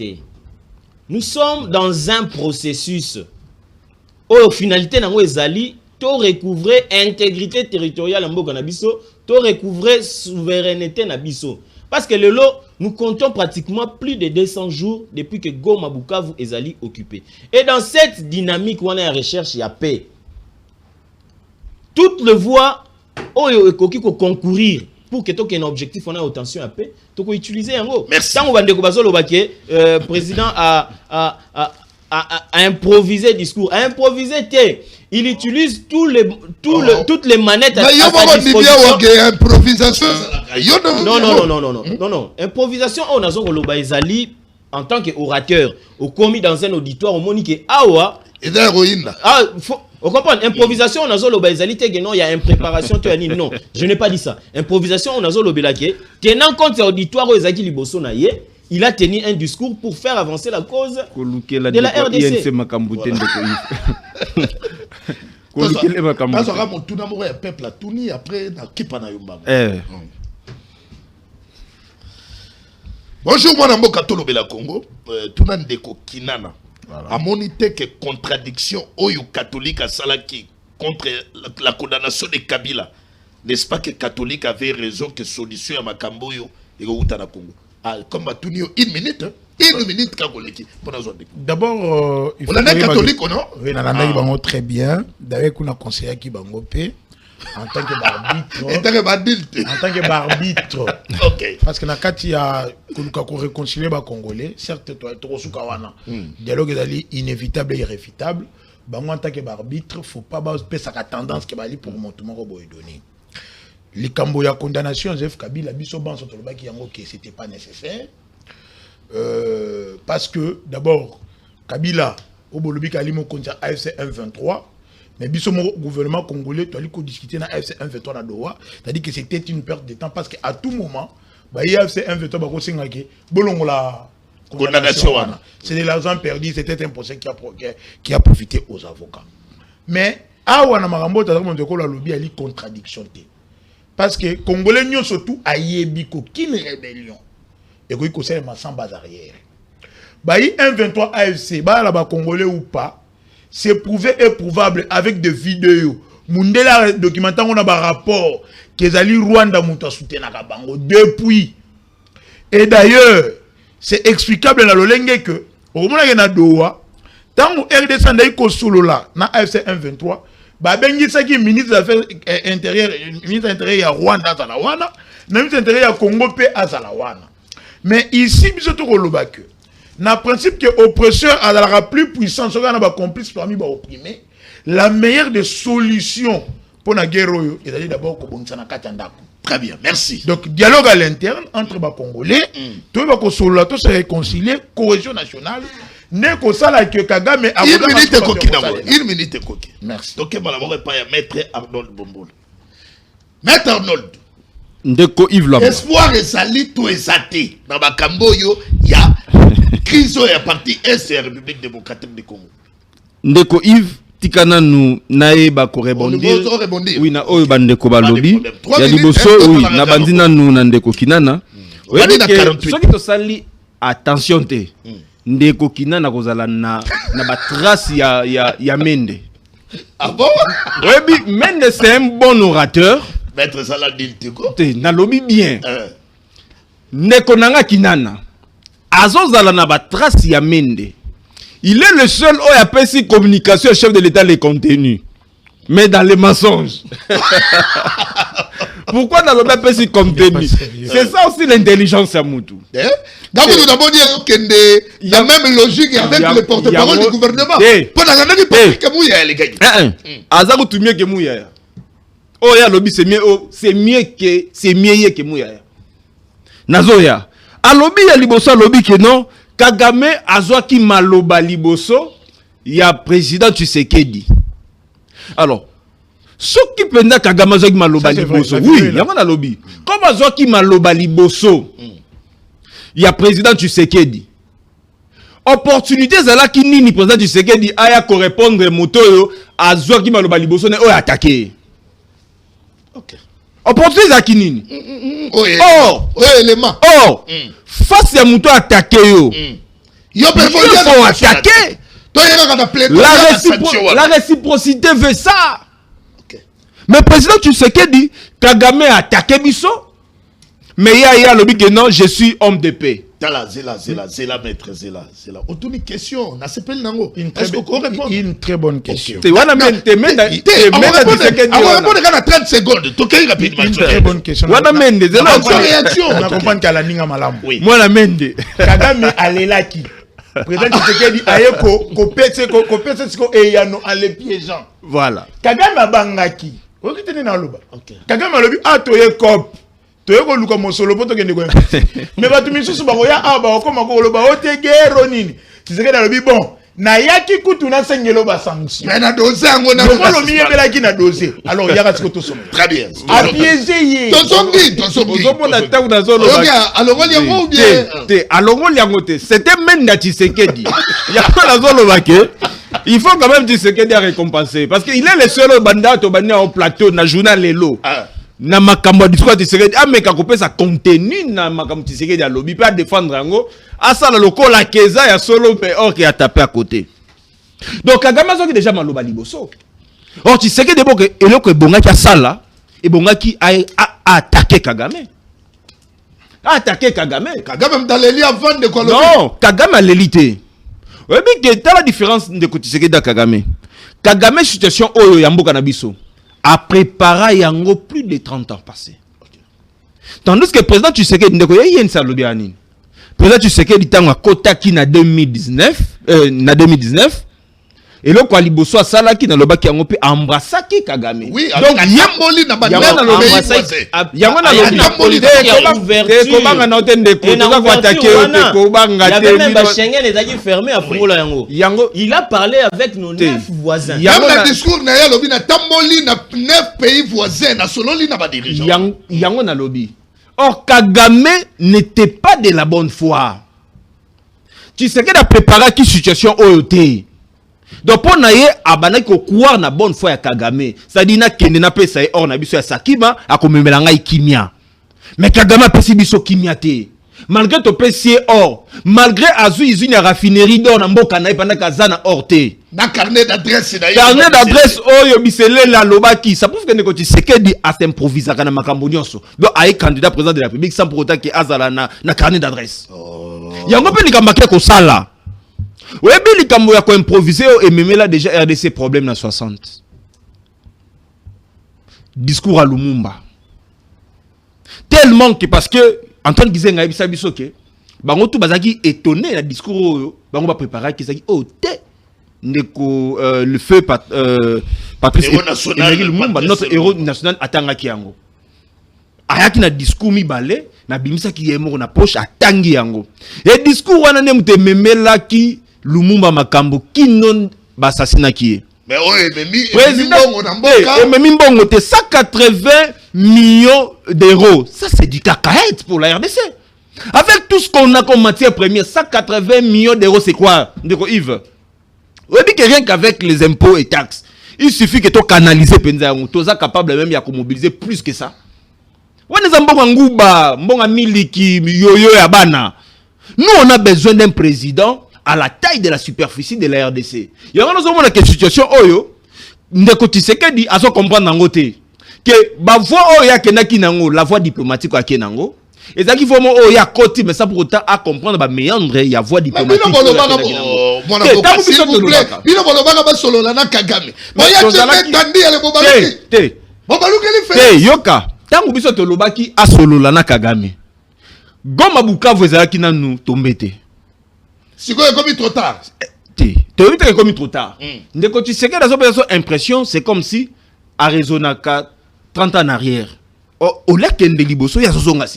Nous sommes dans un processus où, finalité, nous Ezali, to recouvrer intégrité territoriale en Mboka Nabiso, to recouvrer souveraineté Nabiso. Parce que le lot, nous comptons pratiquement plus de 200 jours depuis que Goma Bukavu Ezali occupé. Et dans cette dynamique, on a une recherche, il y a paix. Toutes les voies où il faut concourir pour que tu aies un objectif, on a attention à paix, tu peux utiliser un mot. Merci. Tant que le président a improvisé discours. A improvisé, il utilise toutes les manettes à sa disposition. Non. Improvisation, on a Ezali en tant qu'orateur, au commis dans un auditoire, au monique Awa. Et d'héroïne là. On comprend, improvisation, on a il y a une préparation, non, je n'ai pas dit ça. Improvisation, on a tenant compte de l'auditoire, il a tenu un discours pour faire avancer la cause de la RDC. Bonjour, moi, Namboka Tolobela Congo. Tout le monde Kinana. A monité que contradiction oyo catholique à Salaki contre la condamnation de Kabila. N'est-ce pas que catholique avait raison que solution à Makamboyo et au Congo? Comme à Tunio, une minute, Kakoleki. D'abord, il faut que catholique, non? Oui, on a très bien. D'ailleurs, on a conseillé qui Bangopé. En tant que barbitre. Ok. Parce que il y a réconcilier les Congolais, certes, dialogue est inévitable et irréfutable. En tant que barbitre, il ne faut pas avoir sa tendance que pour monter mon robot. Les Camboya condamnation, Joseph Kabila, c'était pas nécessaire. Parce que d'abord, Kabila, au Bolobi Kalimo contre AFC 123. Mais le gouvernement congolais doit discuter dans AFC 123 à Doha. C'est-à-dire que c'était une perte de temps parce qu'à tout moment, AFC 123 bolongola condamnation. C'est de l'argent perdu, c'était un procès qui a profité aux avocats. Mais, awa na marambo tazaka mondeko la lobby ali contradiction té. Parce que Congolais nyon surtout a yebi qu'une rébellion. Et qu'on y conseille sans base arrière. Bayi 1-23 AFC, bah là-bas Congolais ou pas, c'est prouvé et prouvable avec des vidéos. Mundela documentaire on a un rapport que Zali Rwanda mouta soutenu na Kabango depuis. Et d'ailleurs, c'est explicable dans le lenge que au moment où na doa, tant que RDC ndayi ko solo là na AFC 1-23, ba bengi saki ministre des affaires intérieures, ministre intérieur ya Rwanda zalawana, na ministre intérieur ya Congo pe azalawana. Mais ici biso to koloba que na principe que oppresseur a la plus puissant, ce qu'on a complice parmi les opprimés, la meilleure des solutions pour la guerre, c'est d'abord très bien, merci. Donc, dialogue à l'interne entre les Congolais, tout va se réconcilier, cohésion nationale, n'est que ça là que Kagame a une minute coquille. Merci. Donc, je vais pas Maître Arnold Bombol. Maître Arnold. Ndeko Yves Labo. Espoir et sali tout esaté. Dans ma Camboyo, il y a crise et parti Est et République démocratique du Congo. Ndeko Yves, tikana nous nae ba ko rebondir. Oui na oyo bandeko ba lobby. Ya liboso oui na bandina nous na ndeko Kinana. Oui soki to sali attention te. Ndeko Kinana kozala na ba trace ya Mende. Ah bon? Oui, Mende c'est un bon orateur. Maître Saladin Tiko. Na lobby bien. Ndeko nanga Kinana. Azozala na ba trace ya Mende. Il est le seul qui a fait communication chef de l'État les contenus. Mais dans les mensonges. Pourquoi dans le même pays contenu? C'est ça aussi l'intelligence à Moutou. Donc nous avons dit qu'il y a même logique avec le porte-parole du gouvernement. Pour la grande époque que Mouya les gars. Azago tout mieux que Mouya. Oh ya lobby c'est mieux que Mouya. Nazoya. A lobby ya liboso lobby que non. Kagame azwaki maloba liboso ya président Tshisekedi. Alors, ce qui penda Kagame azwaki maloba liboso. Oui, yango na lobby. Comme azwaki maloba liboso ya président Tshisekedi. Opportunité zalaki nini président Tshisekedi aya ko répondre motoyo azwaki maloba liboso ne o attaquer. OK. Opportunité zalaki nini? Élément. Face à Mouto attaqué yo. Yo faut attaquer. La réciprocité veut ça. Okay. Mais président Tshisekedi Kagame a attaqué Bisso. Mais il y a le que non, je suis homme de paix. Zela maître Zela. On tourne une question, on s'appelle Nango. Une très bonne question. On va répondre dans 30 secondes. Toquez rapidement. Une très bonne question. On a mende. On comprend qu'à la ninga malam. Moi la mende. Kagame alelaki. Président Tshisekedi ayeko kopetse et yano ale piégeant. Voilà. Kagame abangaki. Okitene na loba. Kagame alobi atoye cop. Toyeko luka mosolo poto kende ko. Mais batu misusu bakoya aba okoma ko loba otegero nini. Tshisekedi alobi bon. Na yaki kutu na sengelo ba sanction. Mais na dossier ngo na. Ko mi yebela ki na dossier. Alors yaka siko to somo. Très bien. A piéger ye. Tosongi. Ozomo na taou na zolo. Alors on liango ou bien. Alors on liango te. C'était même na Tshisekedi. Yako na zolo baké. Il faut quand même Tshisekedi récompenser parce qu'il est le seul banda to banda au plateau na journal lelo. Na makambo discours Tshisekedi ameka kopesa contenu na makambo Tshisekedi a lobby pas défendre ngo asala lokola keza ya solo mais or qui a tapé à côté. Donc Kagame soki déjà maloba liboso. Or Tshisekedi boke eloko ebonga ki asala ebonga ki a attaquer Kagame. Attaquer Kagame. Kagame mtaleli avant de quoi. Non, Kagame a l'élité. Oui, mais quelle la différence de Tshisekedi da Kagame? Kagame situation oyo ya mboka na biso a préparé yango plus de 30 ans passés. Tandis que le président Tshisekedi ndeko yeye nsa lobi anini. Président Tshisekedi tango kotaki na 2019 et le quoi liboso asalaki na lobaki yango pe embrassaki Kagame. Oui, donc yamboli na banana na lobi yango na lobi komanga na otende ko toka ko attaquer ko banga te. Il y avait même ba Schengen les a fermé à Fongola yango. Il a parlé avec nos 9 voisins. Yango na discours na ya lobi na tamboli na 9 pays voisins na sololi na ba dirigeants. Yango na lobi. Or Kagame n'était pas de la bonne foi. tu sais que a préparé qui situation OT. Donc pour naie abana ko croire na bonne foi ya Kagame. Ça dit na kende na pesa or na biso ya Sakima akomemela ngai kimia. Mais Kagame pesi biso kimia te. Malgré ton PC or, malgré azu usine raffinerie d'or na mboka na pendant kazana or te. Na carnet d'adresse na carnet d'adresse oyo bisele la lobaki, ça prouve que ne koti sekedi a s'improviser kana makambo nyonso. Donc aïe candidat président de la République sans pour autant que azala na carnet d'adresse. Yango pe likamba ke ko sala. Webi likambo ya ko improviser et memela déjà RDC problème na 60. Discours à Lumumba. Tellement que parce que Antoine Gizenga ebisa biso ke bango tout bazaki étonné la discours oyo bango ba préparer ki saki oh te ndeko le feu Patrice Emery Lumumba notre héros national atangaki yango ayaki na discours mibale na bimisa ki yemo na poche atangi yango et discours wana ne mute memelaki Lumumba makambo kinon basasina ki mais oye président memi mbongo te 180 millions d'euros. Ça c'est du cacahuète pour la RDC. Avec tout ce qu'on a comme matière première, 180 millions d'euros c'est quoi? Ndeko Yves. On dit que rien qu'avec les impôts et taxes, il suffit que tu canalises penza yango, tu es capable même de mobiliser plus que ça. On est en mbonga nguba, mbonga miliki, yoyo ya bana. Nous on a besoin d'un président à la taille de la superficie de la RDC. Il y a une situation oyo ndeko Tshisekedi aso comprendre nango te que ba voix oya kenaki nango la voix diplomatique a kenango et ça qui faut mo oya koti mais ça pour autant à comprendre ba méandre il y a voix diplomatique bino bolobaka ba solo na Kagame moya tandi ale bobaluki te yoka tangu biso to lobaki a solo na Kagame Goma Bukavu ezalaki nanu tombete. Si vous avez trop tard. Tu as commis trop tard. Ndeko tu sais que la impression, c'est comme si Arizona 30 ans en arrière. Au lac de Liboso, il y a ce sima.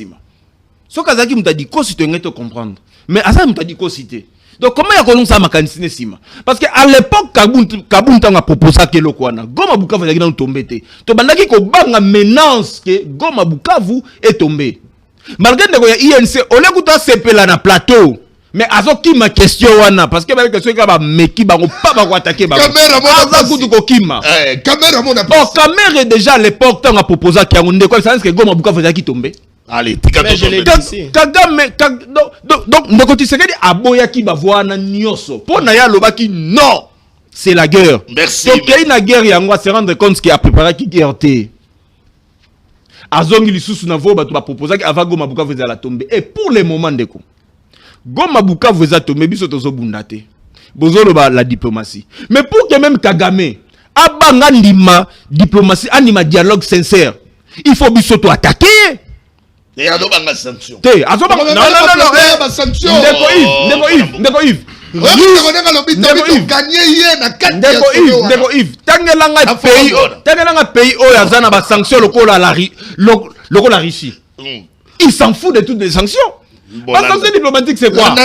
Ce Kazaki m'a dit quoi si tu veux comprendre. Mais Asa m'a dit quoi citer. Donc comment il y a connu ça ma canisine sima? Parce que à l'époque Kabunta a proposé que le Kwana Goma Bukavu est tombé. To bandaki ko banga menace que Goma Bukavu est tombé. Malgré que INC au lieu de s'épeler na plateau. Mais azo qui ma question wana parce que ba question ka meki bango pas ba attaquer ba caméra kutu ko kima caméra mon a pas caméra déjà à l'époque tant a proposé qu'il y a ndeko ça que Goma Bukavu faisait qui tomber allez tika to Kagame donc ndeko Tshisekedi aboya ki ba wana nyoso pour na ya lobaki non c'est la guerre. Merci donc il y a une guerre yango se rendre compte qu'il a préparé qui guerre té azongi lisusu na vo ba to ba proposer avant Goma Bukavu faisait la tomber et pour le moment ndeko Goma Bukavu eza tomé biso tozo bundate. Bozolo ba la diplomatie. Mais pour que même Kagame abanga ndima diplomatie anima dialogue sincère, il faut biso to attaquer. Et azobanga sanction. Te azobanga non ba sanction. Ndeko Yves. Ndeko Yves. Tangelanga pays o yazana ba sanction lokola la Russie. Il s'en fout de toutes les sanctions. Parce que c'est diplomatique, c'est quoi?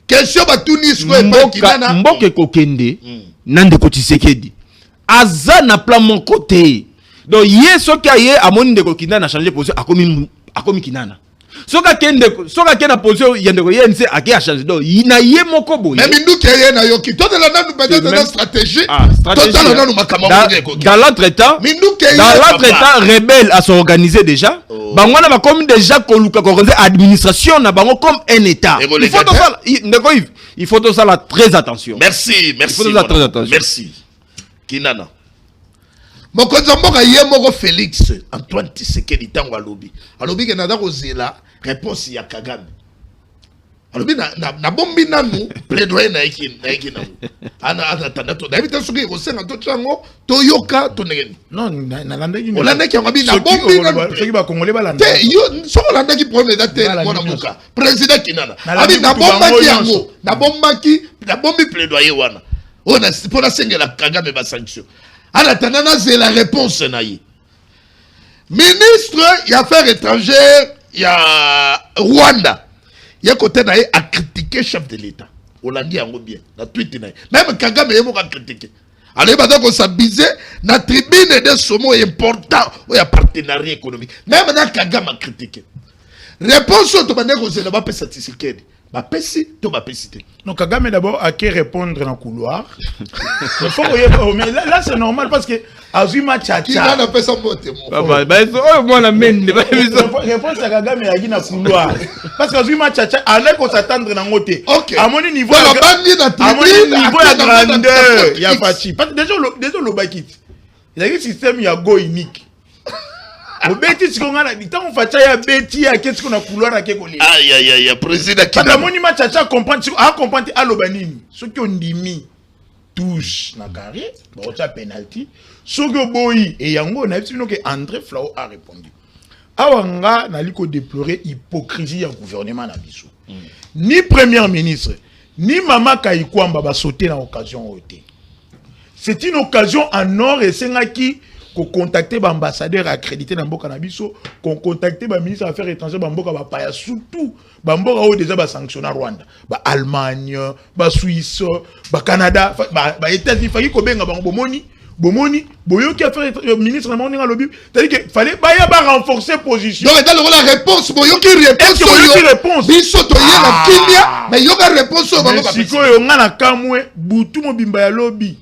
Question ba Tunis ko Mboke kokende nande ko Tshisekedi. Aza na plan mon côté. Donc hier soki aye amoni ndeko kinana na changer position akomi kinana. Soka kenda position yendeko yense ake a changer donc ina ye moko boye. Mais minduke ye na yoki to de la nanu peut-être na stratégie. Total nanu makambo ngeko. Dans l'entretemps rebelle à s'organiser déjà. Bangwana ba comme déjà koluka organiser administration na bango comme un état. Il faut tout ça là très attention. Merci. Merci. Kinana. Mokonza mboka ye moko Félix Antoine Tshisekedi tango alobi. Alobi ke nada kozela réponse ya Kagame. Alobi na bombi nanu plaidoyer na eki na. Ana tanato. David soki ko senga to chango to yoka to ngeni. Non na landaki ni. Olandaki ngabi na bombi nanu. Soki ba kongole ba landa. Te yo soko landaki premier date mona muka. Président Kinana. Abi na bombaki yango. Na bombi plaidoyer wana. On a pour la sengela Kagame ba sanction. Alors, c'est la réponse. Ministre des Affaires étrangères, il y a Rwanda. Il y a côté d'ailleurs à critiquer le chef de l'État. On l'a dit bien. La tweet même Kagame a critiqué. Alors, il faut s'abuser dans la tribune de ce mot important où il y a partenariat économique. Même Kagame a critiqué. réponse to bande ko zela ba pesa Tshisekedi ba pesi to ba pesité. Donc Kagame d'abord a qu'à répondre dans le couloir. Mais là c'est normal parce que Azuma Tchacha. Qui va na pesa mote mo. Papa, bah moi la mène. Réponse à Kagame a dit dans le couloir. Parce que Azuma Tchacha a l'air qu'on s'attendre dans côté. OK. À mon niveau la bande na niveau à grandeur, il y a Fachi. Parce que déjà le bakit. Il y a un système il y a go unique. Au bêtis si on a dit tant on fait ya bêtis à qu'est-ce qu'on a couloir à qu'est-ce aïe président qui a moni match à comprendre à l'obanini ceux qui ont dit touche na carré bon ça penalty ceux qui boyi et yango na dit que André Flao a répondu awanga na liko déplorer hypocrisie du gouvernement na biso ni premier ministre ni Mama Kayikwamba ba sauter dans occasion oté c'est une occasion en or et c'est qui qu'on contacter l'ambassadeur accrédité dans Mboka Nabiso, qu'on contacter le ministre des Affaires étrangères dans Mboka Bapaya, surtout dans Mboka où déjà sanctionné Rwanda, Allemagne, Suisse, Canada, États-Unis, il faut bien Bomoni, Boyo qui a fait le ministre de l'Affaires étrangères, c'est-à-dire qu'il fallait renforcer position. Donc dans la réponse, Boyo qui répond, Biso to yena kimia, mais yoga réponse au Mboka. Si ko yo ngana kamwe, butu mo bimba ya lobby.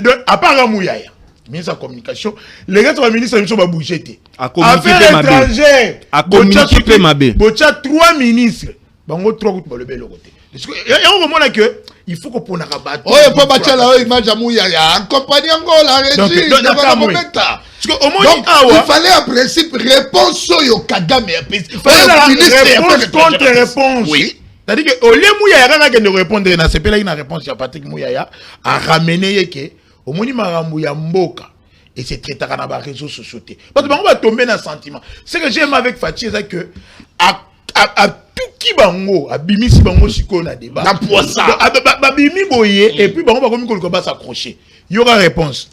Donc à part Mouyaya. Ministre de la communication, les gars de la ministre de la bougeté. Affaires étrangères. À communiquer Mabé. Bocha 3 ministres. Bango 3 gouttes pour le bel côté. Il y a un moment là que il faut qu'on ait un rabat. Oh, il faut battre la image à Mouyaya. Accompagner la régie. Donc, il fallait en principe réponse au Kagame. Il fallait réponse contre réponse. Oui. C'est-à-dire que au lieu Mouyaya qui ne répondre à ce pays là, il y a une réponse à Patrick Mouyaya à ramener que au moni marambu ya mboka et c'est très tard dans les réseaux sociaux parce que on va tomber dans le sentiment. Ce que j'aime avec Fachi c'est que à tout qui bango à bimi si bango siko na débat na poisa ba bimi boye et puis bango ba komi ko ba s'accrocher il y aura réponse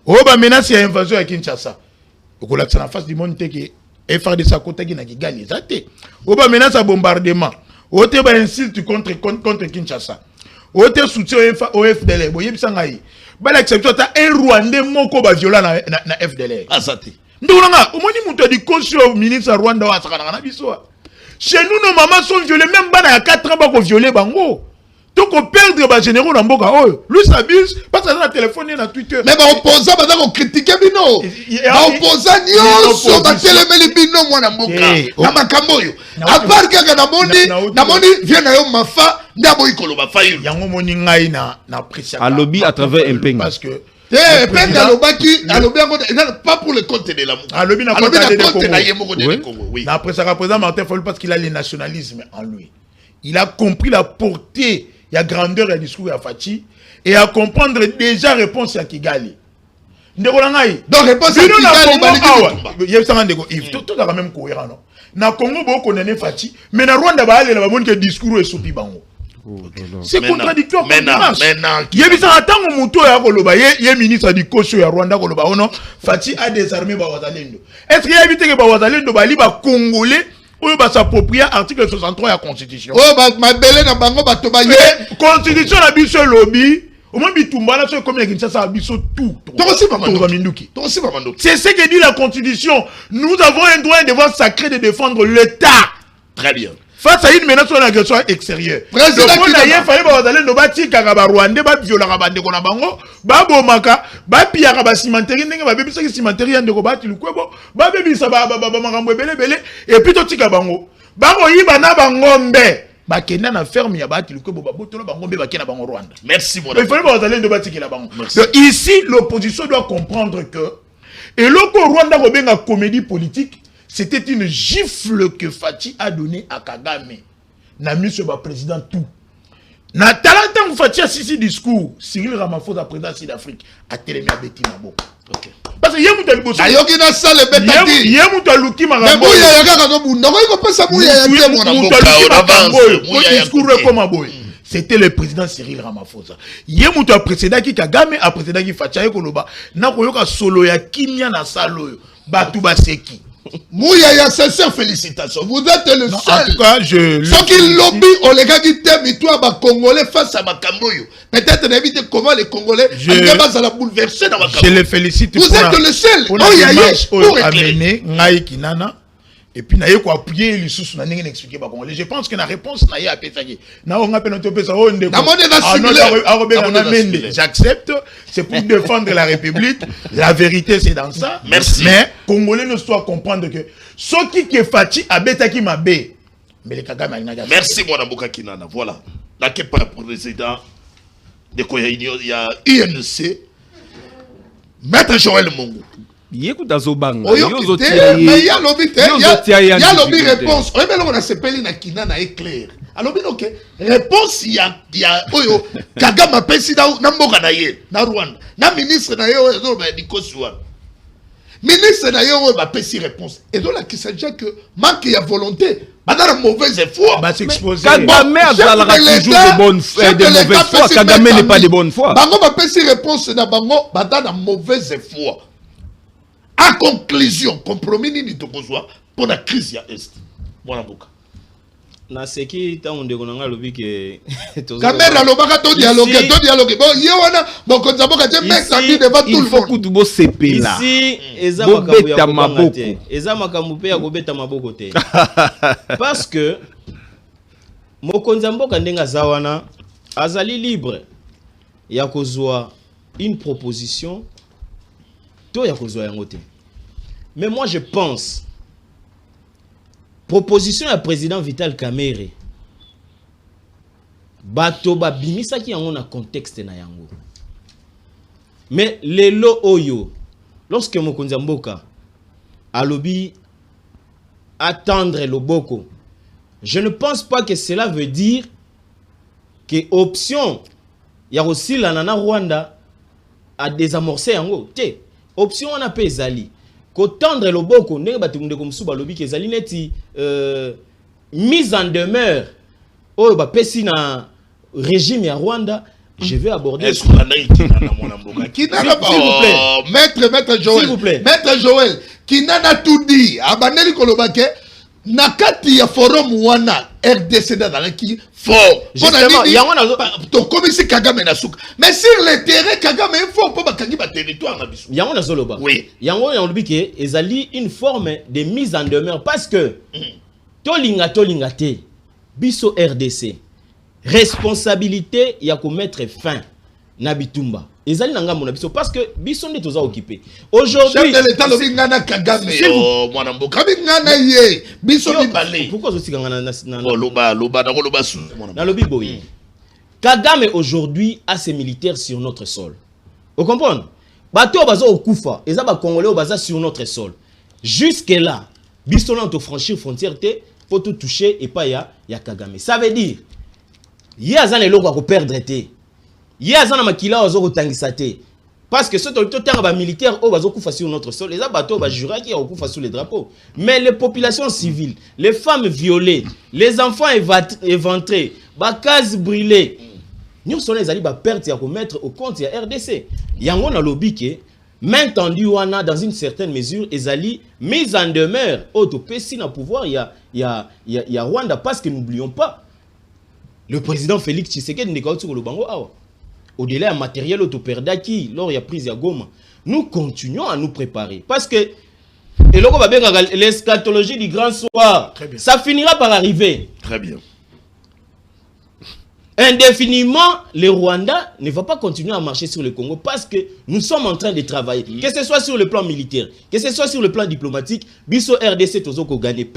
oh ba menace ya invasion à Kinshasa ko la en face du monde que FRDC sa côté qui na Kigali exacté oh ba menace à bombardement oh te ba insiste contre Kinshasa oh te soutien au FDL boye bisangai bala exception ta un Rwandais moko ba viola na FDL asate ndonga omoni muto di conscio ministre Rwanda wa sakana na biso chez nous nos mamans sont violées même bana ya 4 ans ba ko violer bango donc on perdre ba généraux na mboka oh lui s'abuse parce que na téléphone na Twitter mais ba opposant ba ko critiquer bino ba opposant nyonso ba telemeli bino mwana mboka na makambo yo à part que na moni vient na yo mafa ndabo ikolo ba fayu yango moni ngai na apprécier à lobby à travers un ping parce que Penga lobaki pas pour le compte de l'amour. À lobby na compte de Congo. Oui. Après ça représente Martin Fayulu parce qu'il a le nationalisme en lui. Il a compris la portée, la grandeur du discours à Fachi et à comprendre déjà réponse à Kigali. Ndekolangai. Donc réponse à Kigali. Il y a ça ndeko Yves tout est quand même cohérent non. Na Congo beaucoup connaît Fachi mais na Rwanda ba aller là ba que discours est soupi bango. C'est contradictoire. Maintenant, il y a besoin d'attendre un mouton à Koloba. Il y a un ministre du Koso à Rwanda Koloba. Oh non, Fati a désarmé Bawazalendo. Est-ce qu'il y a évité que Bawazalendo bali ba Congolais ou ba s'approprier article 63 de la Constitution? Oh ma belle na bango ba to ba ye. Constitution la biso lobby. Au moins bitumba là c'est comme il y a ça biso tout. C'est ce que dit la Constitution. Nous avons un droit et un devoir sacré de défendre l'État. Très bien. Face à une menace sur l'agression extérieure. Président il fallait que les bati kagaba Rwanda ba viola kabande kona bango ba bomaka ba pia kaba cimenterie ndenge ba bebisa ki cimenterie ndeko ba ti lukwebo ba bebisa ba makambo ebele et puis to tika bango ba ko yiba na bangombe ba kenda na ferme ya ba ti lukwebo ba botola bangombe ba kena bango Rwanda. Merci mon ami. Il fallait que les bati kila bango. Donc ici l'opposition doit comprendre que et loko Rwanda ko benga comédie politique. C'était une gifle que Fachi a donnée à Kagame. Na mis sur le président tout. Na talent que Fachi a sisi discours, Cyril Ramaphosa président de Sud-Afrique a télémé à Betty Mabo. OK. Parce que yemu tali bosso. Ayoki na sale betati. Yemu taluki marabo. Mais Mouya yaka no bunda. Ko ko pesa Mouya yaka mo na mboka. Ko discours comme Mabo. C'était le président Cyril Ramaphosa. Yemu to précédent qui Kagame a précédent qui Fachi Koloba. Na ko yoka solo ya kimia na salo. Batu baseki. Mouyaya, sincère félicitations. Vous êtes le seul. En tout cas, ceux qui lobby, on les gars qui t'aiment, et toi, Congolais, face à Makamboyo. Peut-être d'éviter comment les Congolais, à la bouleverser dans Makamboyo. Je les félicite. Vous êtes le seul. Pour amener Ngai Kinana. Et puis, na yeko appuyer les sous na n'engin expliquer ba Congolais. Je pense que la réponse na ya pesaki. Na on appelle notre pesa on de. J'accepte. C'est pour défendre la République. La vérité c'est dans ça. Merci. Mais Congolais ne doivent comprendre que ce qui est fati abetaki mabe. Mais les Kagame merci mon Mboka Kinana. Voilà. La kepa président de quoi il y a INC. Maître Joël Mongo. Yekuta zobanga. Mais il y a lobby, il y a lobby réponse. Oui, mais on a s'appelé na Kinana est clair. Alors bien ok. Réponse il y a oyo Kagame président na mboka na ye na Rwanda. Na ministre na yo zo ba dikoswa. Ministre na yo ba pesi réponse. Et donc là qui s'agit que manque ya volonté, ba dans la mauvaise foi. Ba s'exposer. Kagame a toujours de bonne foi, de mauvaise foi. Kagame n'est pas de bonne foi. Bango ba pesi réponse na bango ba dans la mauvaise foi. En conclusion, compromis ni tokozwa pour la crise ya est. Mwana Mboka. Na seki ta onde konanga lobi ke Kamera lobaka to dialogue. Bon yewana bon konza Mboka te mec ça dit devant tout le monde. Il faut que tu bo sepela. Ici eza makambo ya maboko. Eza makambo pe ya kobeta maboko te. Parce que mokonza Mboka ndenga zawana azali libre ya kozwa une proposition to ya kozwa yango te. Mais moi je pense proposition ya président Vital Kamerhe bato ba bimisa ki yango na contexte na yango. Mais lelo oyo lorsque mokonza Mboka alobi attendre loboko, je ne pense pas que cela veut dire que option ya osila na Rwanda a désamorcer yango te. Option on a pe ezali ko tendre loboko ndenge bato ndeko musuba lobi ke ezali neti mise en demeure oyo ba pesi na régime ya Rwanda. Je vais aborder. Est-ce qu'on a qui n'a pas Maître Joël. S'il vous plaît. Maître Joël qui n'a tout dit. Abaneli kolobake nakati ya forum wana RDC dans qui fort. Justement, il y a ton commissaire Kagame na souka. Mais sur le terrain Kagame il faut pas bakangi ba territoire na biso. Yango na zoloba. Oui. Yango na lobi ke ezali une forme de mise en demeure parce que tolinga te biso RDC responsabilité ya ko mettre fin na bitumba. Ezali na ngambo na biso parce que biso nde toza occupé. Aujourd'hui, chef de l'état lobi ngana Kagame mwana Mboka ngana ye biso bibale. Pourquoi zo tika ngana na loba su na lobi boye. Kagame aujourd'hui a ses militaires sur notre sol. Vous comprenez? Bato bazo okufa, eza ba Congolais baza sur notre sol. Jusque là, biso na to franchir frontière te pour tout toucher et pas ya Kagame. Ça veut dire il y a zane loko ko perdre te. Il y a zana makila ozo kotangisa te. Parce que ce temps ba militaire o bazo kufa sur notre sol, les abato ba jura qui o kufa sous les drapeaux. Mais les populations civiles, les femmes violées, les enfants éventrés, ba cases brûlées. Nous sommes les ali ba perte ya ko mettre au compte ya RDC. Yango na lobby ke main tendue wana dans une certaine mesure ezali mise en demeure auto pesi na pouvoir ya Rwanda parce que n'oublions pas le président Félix Tshisekedi n'est pas le bango awa. Au-delà du matériel autoperdaki, lors il y a prise à Goma, nous continuons à nous préparer. Parce que l'eschatologie du grand soir, ça finira par arriver. Très bien. Indéfiniment, le Rwanda ne va pas continuer à marcher sur le Congo parce que nous sommes en train de travailler. Que ce soit sur le plan militaire, que ce soit sur le plan diplomatique, biso RDC, tozo ko gagner,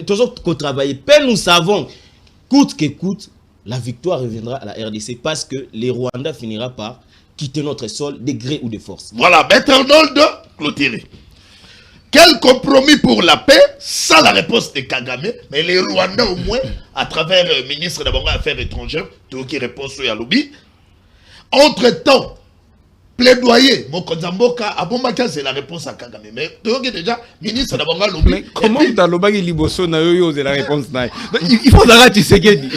tozo ko travailler. Nous savons, coûte que coûte, la victoire reviendra à la RDC parce que les Rwandais finira par quitter notre sol de gré ou de force. Voilà, Maître Arnold clôturé. Quel compromis pour la paix? Ça la réponse de Kagame. Mais les Rwandais au moins, à travers le ministre des Affaires étrangères, tout qui répond sur Yalobi. Entre-temps, plaidoyer, Mokonza Mboka, Abomaka, c'est la réponse à Kagame. Mais tu es déjà ministre de la Lobby. Mais comment tu as l'obagi liboso na yo c'est la réponse na. Il faut arrêter Tshisekedi.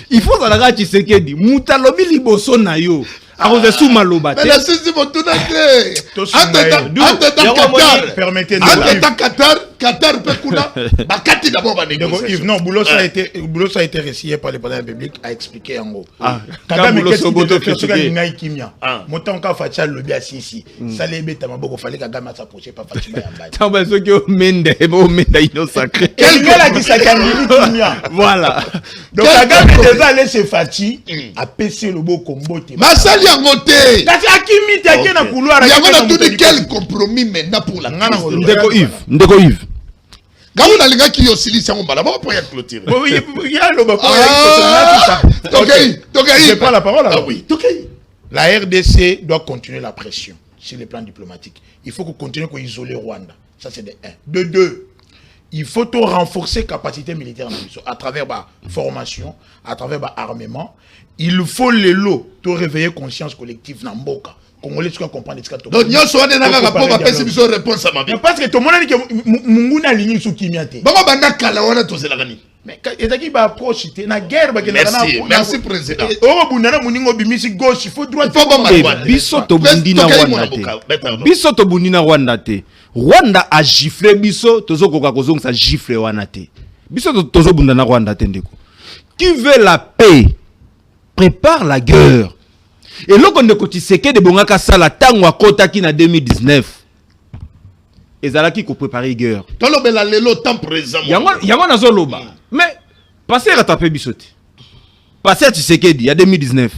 Il faut arrêter Tshisekedi. Mutalobi liboso na yo. Arose sous maloba. Mais la sisi motuna ke. Ante ta Qatar. Permettez-nous. Ante ta Qatar. Qatar Pekuna, Bakati d'abord va négocier. Non, Boulos a été récité par le président République à expliquer en gros. Kagame qu'est-ce qu'il devait faire sur Ngaï Kimia. Montant quand Fatia le bien ici. Ça les bêtes à ma boque, il fallait Kagame s'approcher pas Fatima Yamba. Tant que ceux qui ont mende, ils ont sacré. Quel gars là qui s'accandit Kimia. Voilà. Donc Kagame déjà allé se Fati à PC le beau combo. Masali en côté. Là c'est Akimi qui a un couloir. Il y a tout de quel compromis maintenant pour la crise. Ndeko Yves. Quand on a les gars qui ont silé, c'est un bon là-bas pour y clôturer. Oui, il y a le bas. Je prends la parole. Ah oui. La RDC doit continuer la pression sur le plan diplomatique. Il faut qu'on continue à isoler Rwanda. Ça, c'est de 1. De 2, il faut renforcer la capacité militaire à travers la formation, à travers l'armement. Il faut les lots pour réveiller conscience collective dans Mboka. Congolais qui comprendre ce que tu donc nous sommes en réponse à ma vie. Parce que tout le monde dit que Munguna ligne sous Kimiate. Baba banda kala wana toze la gani. Mais et ba approche na guerre ba merci président. Oh bunana muningo bimisi gauche, il faut droite. Biso to bundina Rwanda te. Biso to bundina Rwanda te. Rwanda a giflé biso tozo koka kozong sa giflé wana te. Biso tozo bundana Rwanda te ndeko. Qui veut la paix prépare la guerre. Et là, on a de Bongaka Sala Tango à Kotaki en 2019. Et Zala qui prépare la guerre. Tolobela lelo temps présent. Yango na zoloba. Mais passez rattraper Bissote. Passez à Tshisekedi il y a 2019.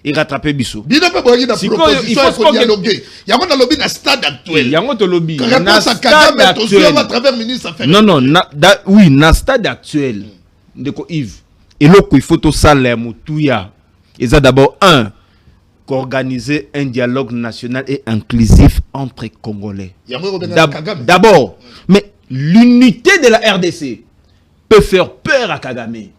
Il rattraper Bisso. Bino pe boyi na proposition pour dialoguer. Yango na lobby na stade actuel. Yango to lobby. Na stade actuel à travers ministre affaires. Non, oui, na stade actuel. Ndeko Yves. Et là il faut to salaire mutuya. Et ça d'abord organiser un dialogue national et inclusif entre Congolais. D'abord, mais l'unité de la RDC peut faire peur à Kagame.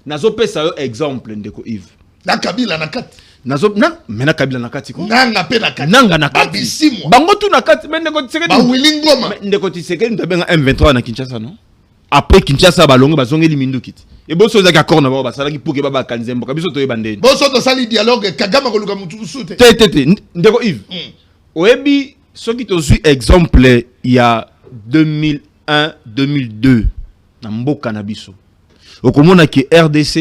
Nazo pe ça exemple ndeko Yves. Na Kabila nakati. Nazo na mena Kabila nakati ko. Nanga pe nakati. Nanga nakati. Bango tu nakati mais ndeko Tshisekedi. Ba Wilingoma. Ndeko Tshisekedi ntabenga M23 na Kinshasa non? Après Kinshasa balongo bazongeli mindukiti. Et bon soza ka corner ba sala ki pour que baba kanzembo kabiso to yebandeni. Bon soza sali dialogue Kagame ko luka mutu sute. Tete ndeko Yves. Oyebi soki to suis exemple il y a 2001 2002 na mboka na biso. Okomona ki RDC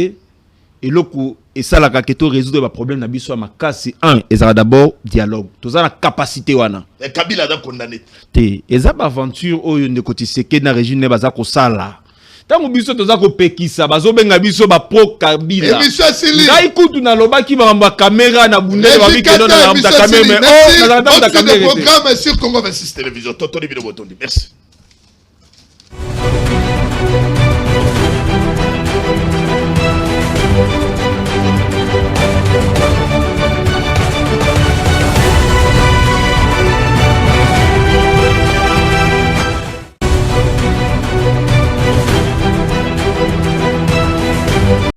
et loko et ça la ka keto résoudre ba problème na biso makasi 1 et ça d'abord dialogue. Toza la capacité wana. Et Kabila da condamné. Te eza ba aventure oyo ndeko Tshisekedi na régime baza ko sala. Tango biso toza ko pekisa bazo benga biso ba pro Kabila. Ngai kutu na lobaki ba caméra na bundele ba bikeno na caméra mais oh na caméra. Programme sur Congo 26 télévision. Toto Libido Botondi. Merci.